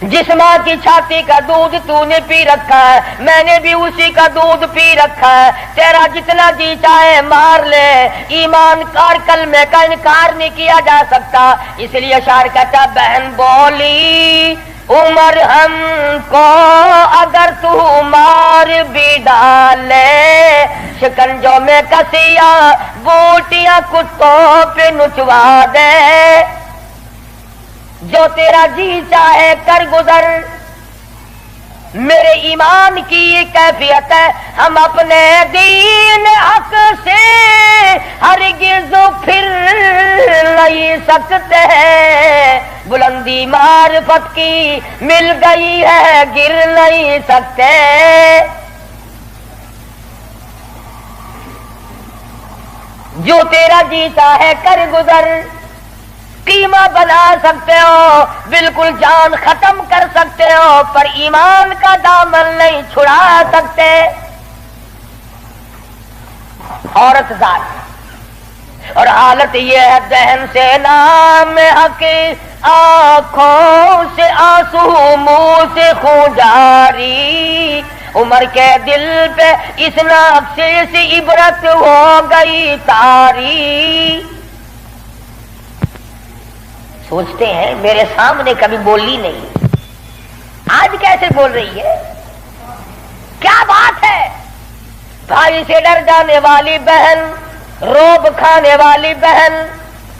جس ماں کی چھاتی کا دودھ تو نے پی رکھا ہے، میں نے بھی اسی کا دودھ پی رکھا ہے، تیرا جتنا جی چاہے مار لے، ایمان کار کلمے کا انکار نہیں کیا جا سکتا۔ اس لیے شاعر کہتا بہن بولی عمر ہم کو اگر تو مار بھی ڈالے، شکنجوں میں کسیا بوٹیاں کتوں پہ نچوا دے، جو تیرا جی چاہے کر گزر۔ میرے ایمان کی یہ کیفیت ہے، ہم اپنے دین حق سے ہرگز پھر نہیں سکتے، بلندی معرفت کی مل گئی ہے گر نہیں سکتے۔ جو تیرا جی چاہے کر گزر، قیمہ بنا سکتے ہو، بالکل جان ختم کر سکتے ہو، پر ایمان کا دامن نہیں چھڑا سکتے۔ عورت ذات اور حالت یہ ہے بہن سے نام حق، آنکھوں سے آنسو منہ سے خون جاری، عمر کے دل پہ اس نقشے سے عبرت ہو گئی تاری۔ سوچتے ہیں میرے سامنے کبھی بولی نہیں، آج کیسے بول رہی ہے، کیا بات ہے؟ بھائی سے ڈر جانے والی بہن، روب کھانے والی بہن،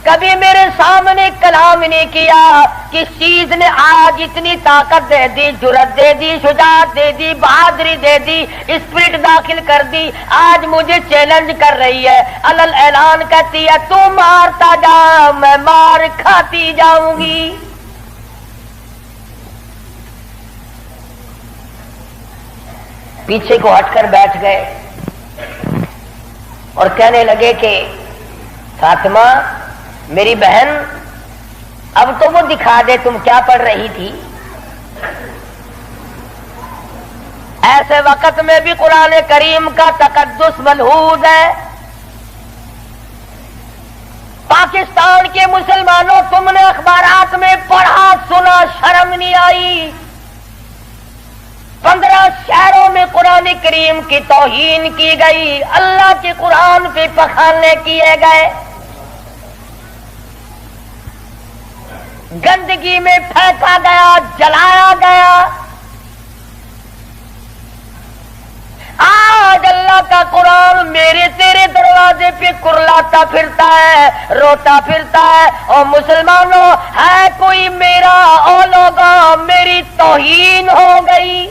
کبھی میرے سامنے کلام نہیں کیا۔ کس چیز نے آج اتنی طاقت دے دی، جرأت دے دی، شجاعت دے دی، بہادری دے دی، اسپرٹ داخل کر دی، آج مجھے چیلنج کر رہی ہے، علل اعلان کہتی ہے تو مارتا جا میں مار کھاتی جاؤں گی۔ پیچھے کو ہٹ کر بیٹھ گئے اور کہنے لگے کہ فاطمہ میری بہن، اب تو وہ دکھا دے تم کیا پڑھ رہی تھی۔ ایسے وقت میں بھی قرآن کریم کا تقدس ملحوظ ہے۔ پاکستان کے مسلمانوں، تم نے اخبارات میں پڑھا سنا، شرم نہیں آئی؟ 15 شہروں میں قرآن کریم کی توہین کی گئی، اللہ کے قرآن پہ پخانے کیے گئے، گندگی میں پھینکا گیا، جلایا گیا۔ آج اللہ کا قرآن میرے تیرے دروازے پہ کرلاتا پھرتا ہے، روتا پھرتا ہے، اور مسلمانوں ہے کوئی میرا، او لوگوں میری توہین ہو گئی۔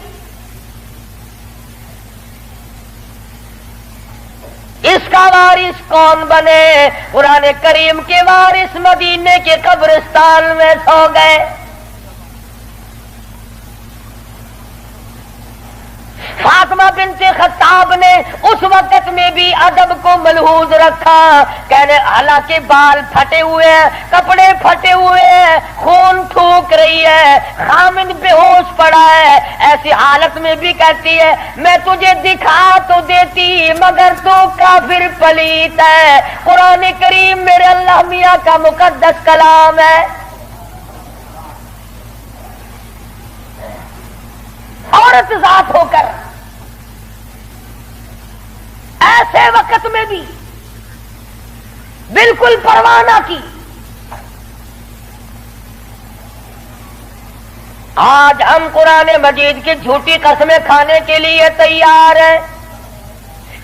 اس کا وارث کون بنے؟ قرآن کریم کے وارث مدینے کے قبرستان میں سو گئے۔ فاطمہ بنت خطاب نے اس وقت میں بھی ادب کو ملحوظ رکھا، کہنے حالانکہ بال پھٹے ہوئے ہیں، کپڑے پھٹے ہوئے ہیں، خون تھوک رہی ہے، خامد بے ہوش پڑا ہے، ایسی حالت میں بھی کہتی ہے میں تجھے دکھا تو دیتی مگر تو کافر پلیت ہے۔ قرآن کریم میرے اللہ میاں کا مقدس کلام ہے۔ عورت ذات ہو کر ایسے وقت میں بھی بالکل پرواہ نہ کی۔ آج ہم قرآن مجید کی جھوٹی قسمیں کھانے کے لیے تیار ہیں،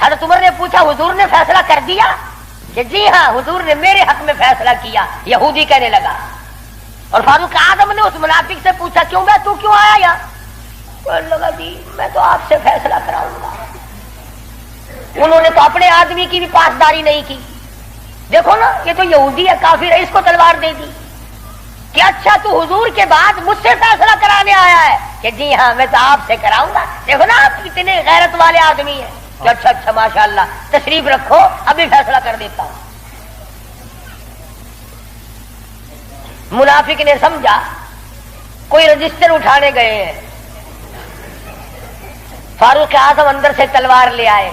حضرت عمر نے پوچھا حضور نے فیصلہ کر دیا؟ کہ جی ہاں حضور نے میرے حق میں فیصلہ کیا. یہودی کہنے لگا. اور فاروق اعظم نے اس منافق سے پوچھا کیوں بے تو کیوں آیا یہاں؟ کہنے لگا جی میں تو آپ سے فیصلہ کراؤں گا. انہوں نے تو اپنے آدمی کی بھی پاسداری نہیں کی. دیکھو نا یہ تو یہودی ہے کافر ہے, اس کو تلوار دے دی کہ اچھا تو حضور کے بعد مجھ سے فیصلہ کرانے آیا ہے؟ کہ جی ہاں میں تو آپ سے کراؤں گا. دیکھو نا آپ کتنے غیرت والے آدمی ہیں. کہ اچھا اچھا ماشاءاللہ تشریف رکھو ابھی فیصلہ کر دیتا ہوں. منافق نے سمجھا کوئی رجسٹر اٹھانے گئے ہیں. فاروق اعظم اندر سے تلوار لے آئے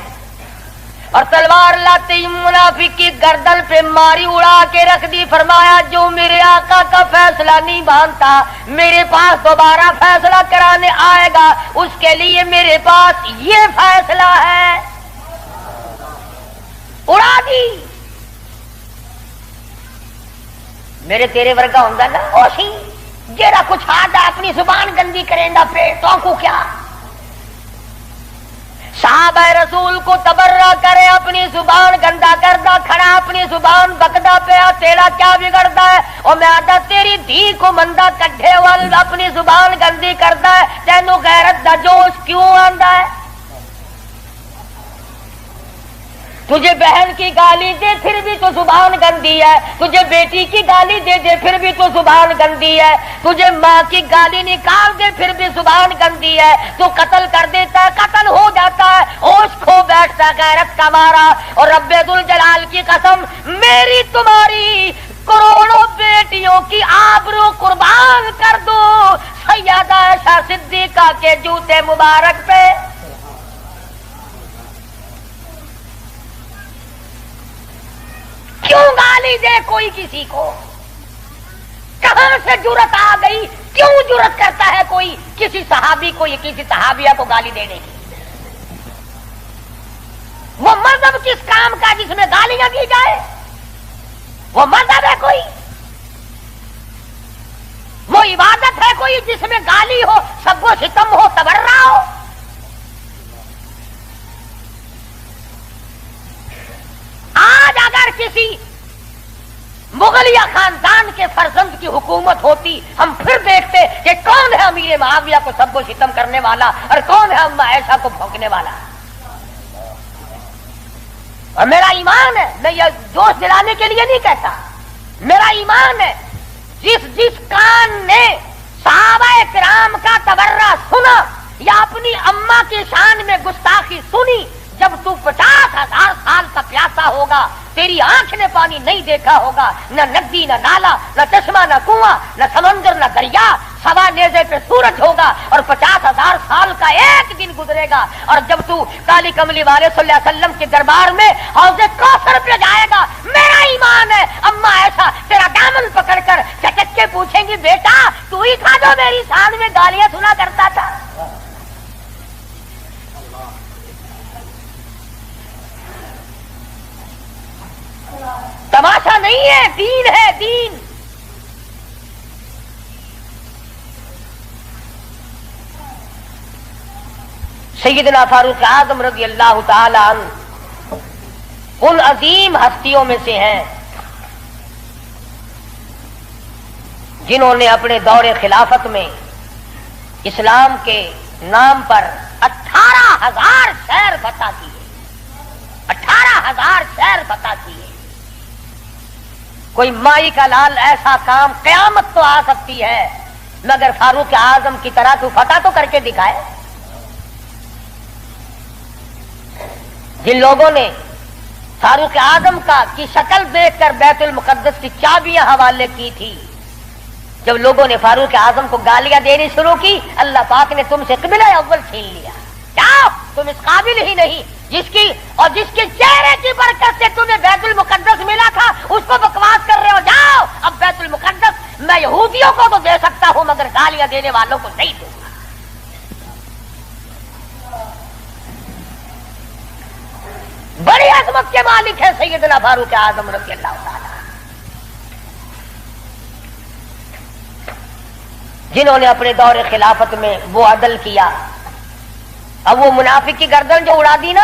اور تلوار لاتے ہی منافق کی گردن پہ ماری اڑا کے رکھ دی. فرمایا جو میرے آقا کا فیصلہ نہیں مانتا میرے پاس دوبارہ فیصلہ کرانے آئے گا اس کے لیے میرے پاس یہ فیصلہ ہے. اڑا دی. میرے تیرے ورگا ہوں گا نا اوشی جیڑا کچھ آدھا اپنی زبان گندی کریں گا پھر تو کو کیا. صحابہ رسول کو تبرہ کرے اپنی زبان گندا کردا کھڑا اپنی زبان بکدا پیا تیرا کیا بگڑتا ہے؟ اور میں آدھا تیری دھی کو مندہ کڈھے وال اپنی زبان گندی کردا ہے تینوں غیرت دا جوش کیوں آندا ہے؟ تجھے بہن کی گالی دے پھر بھی تو زبان گندی ہے, تجھے بیٹی کی گالی دے دے پھر بھی تو زبان گندی ہے, تجھے ماں کی گالی نکال دے پھر بھی زبان گندی ہے, تو قتل کر دیتا ہے قتل ہو جاتا ہے ہوش کھو بیٹھتا ہے غیرت کا مارا. اور رب ذوالجلال کی قسم میری تمہاری کروڑوں بیٹیوں کی آبرو قربان کر دو سیدہ عائشہ صدیقہ کے جوتے مبارک پہ. کیوں گالی دے کوئی کسی کو؟ کہاں سے جرت آ گئی؟ کیوں جرت کرتا ہے کوئی کسی صحابی کو یا کسی صحابیہ کو گالی دینے کی؟ وہ مذہب کس کام کا جس میں گالیاں دی جائے؟ وہ مذہب ہے کوئی؟ وہ عبادت ہے کوئی جس میں گالی ہو سب و ستم ہو تبرہ ہو؟ آج اگر کسی مغلیہ خاندان کے فرزند کی حکومت ہوتی ہم پھر دیکھتے کہ کون ہے امیر معاویہ کو سب کو ستم کرنے والا اور کون ہے اما عائشہ کو بھونکنے والا. اور میرا ایمان ہے, میں یہ جوش دلانے کے لیے نہیں کہتا, میرا ایمان ہے جس کان نے صحابہ کرام کا تبرہ سنا یا اپنی اما کی شان میں گستاخی سنی, جب تو 50,000 سال کا پیاسا ہوگا تیری آنکھ نے پانی نہیں دیکھا ہوگا, نہ ندی نہ نالا نہ چشمہ نہ کنواں نہ سمندر نہ دریا, سوا نیزے پہ سورج ہوگا اور 50,000 سال کا ایک دن گزرے گا. اور جب تو کالی کملی والے صلی اللہ علیہ وسلم کے دربار میں حوض کوثر پہ جائے گا, میرا ایمان ہے اما ایسا تیرا دامن پکڑ کر چٹک کے پوچھیں گی بیٹا تو ہی تھا جو میری شان میں گالیاں سنا کرتا تھا. تماشا نہیں ہے, دین ہے دین. سیدنا فاروق اعظم رضی اللہ تعالی عنہ ان عظیم ہستیوں میں سے ہیں جنہوں نے اپنے دور خلافت میں اسلام کے نام پر 18,000 شہر فتح کیے. 18,000 شہر فتح کیے. کوئی مائی کا لال ایسا کام قیامت تو آ سکتی ہے مگر فاروق اعظم کی طرح تو فتح تو کر کے دکھائے. جن لوگوں نے فاروق اعظم کی شکل دیکھ کر بیت المقدس کی چابیاں حوالے کی تھی, جب لوگوں نے فاروق اعظم کو گالیاں دینی شروع کی اللہ پاک نے تم سے قبلہ اول چھین لیا. کیا تم اس قابل ہی نہیں جس کے چہرے کی برکت سے تمہیں بیت المقدس ملا تھا اس کو بکواس کر رہے ہو. جاؤ اب بیت المقدس میں یہودیوں کو تو دے سکتا ہوں مگر گالیاں دینے والوں کو نہیں دوں گا. بڑی عظمت کے مالک ہے سیدنا فاروق اعظم رضی اللہ تعالی جنہوں نے اپنے دور خلافت میں وہ عدل کیا. اب وہ منافق کی گردن جو اڑا دی نا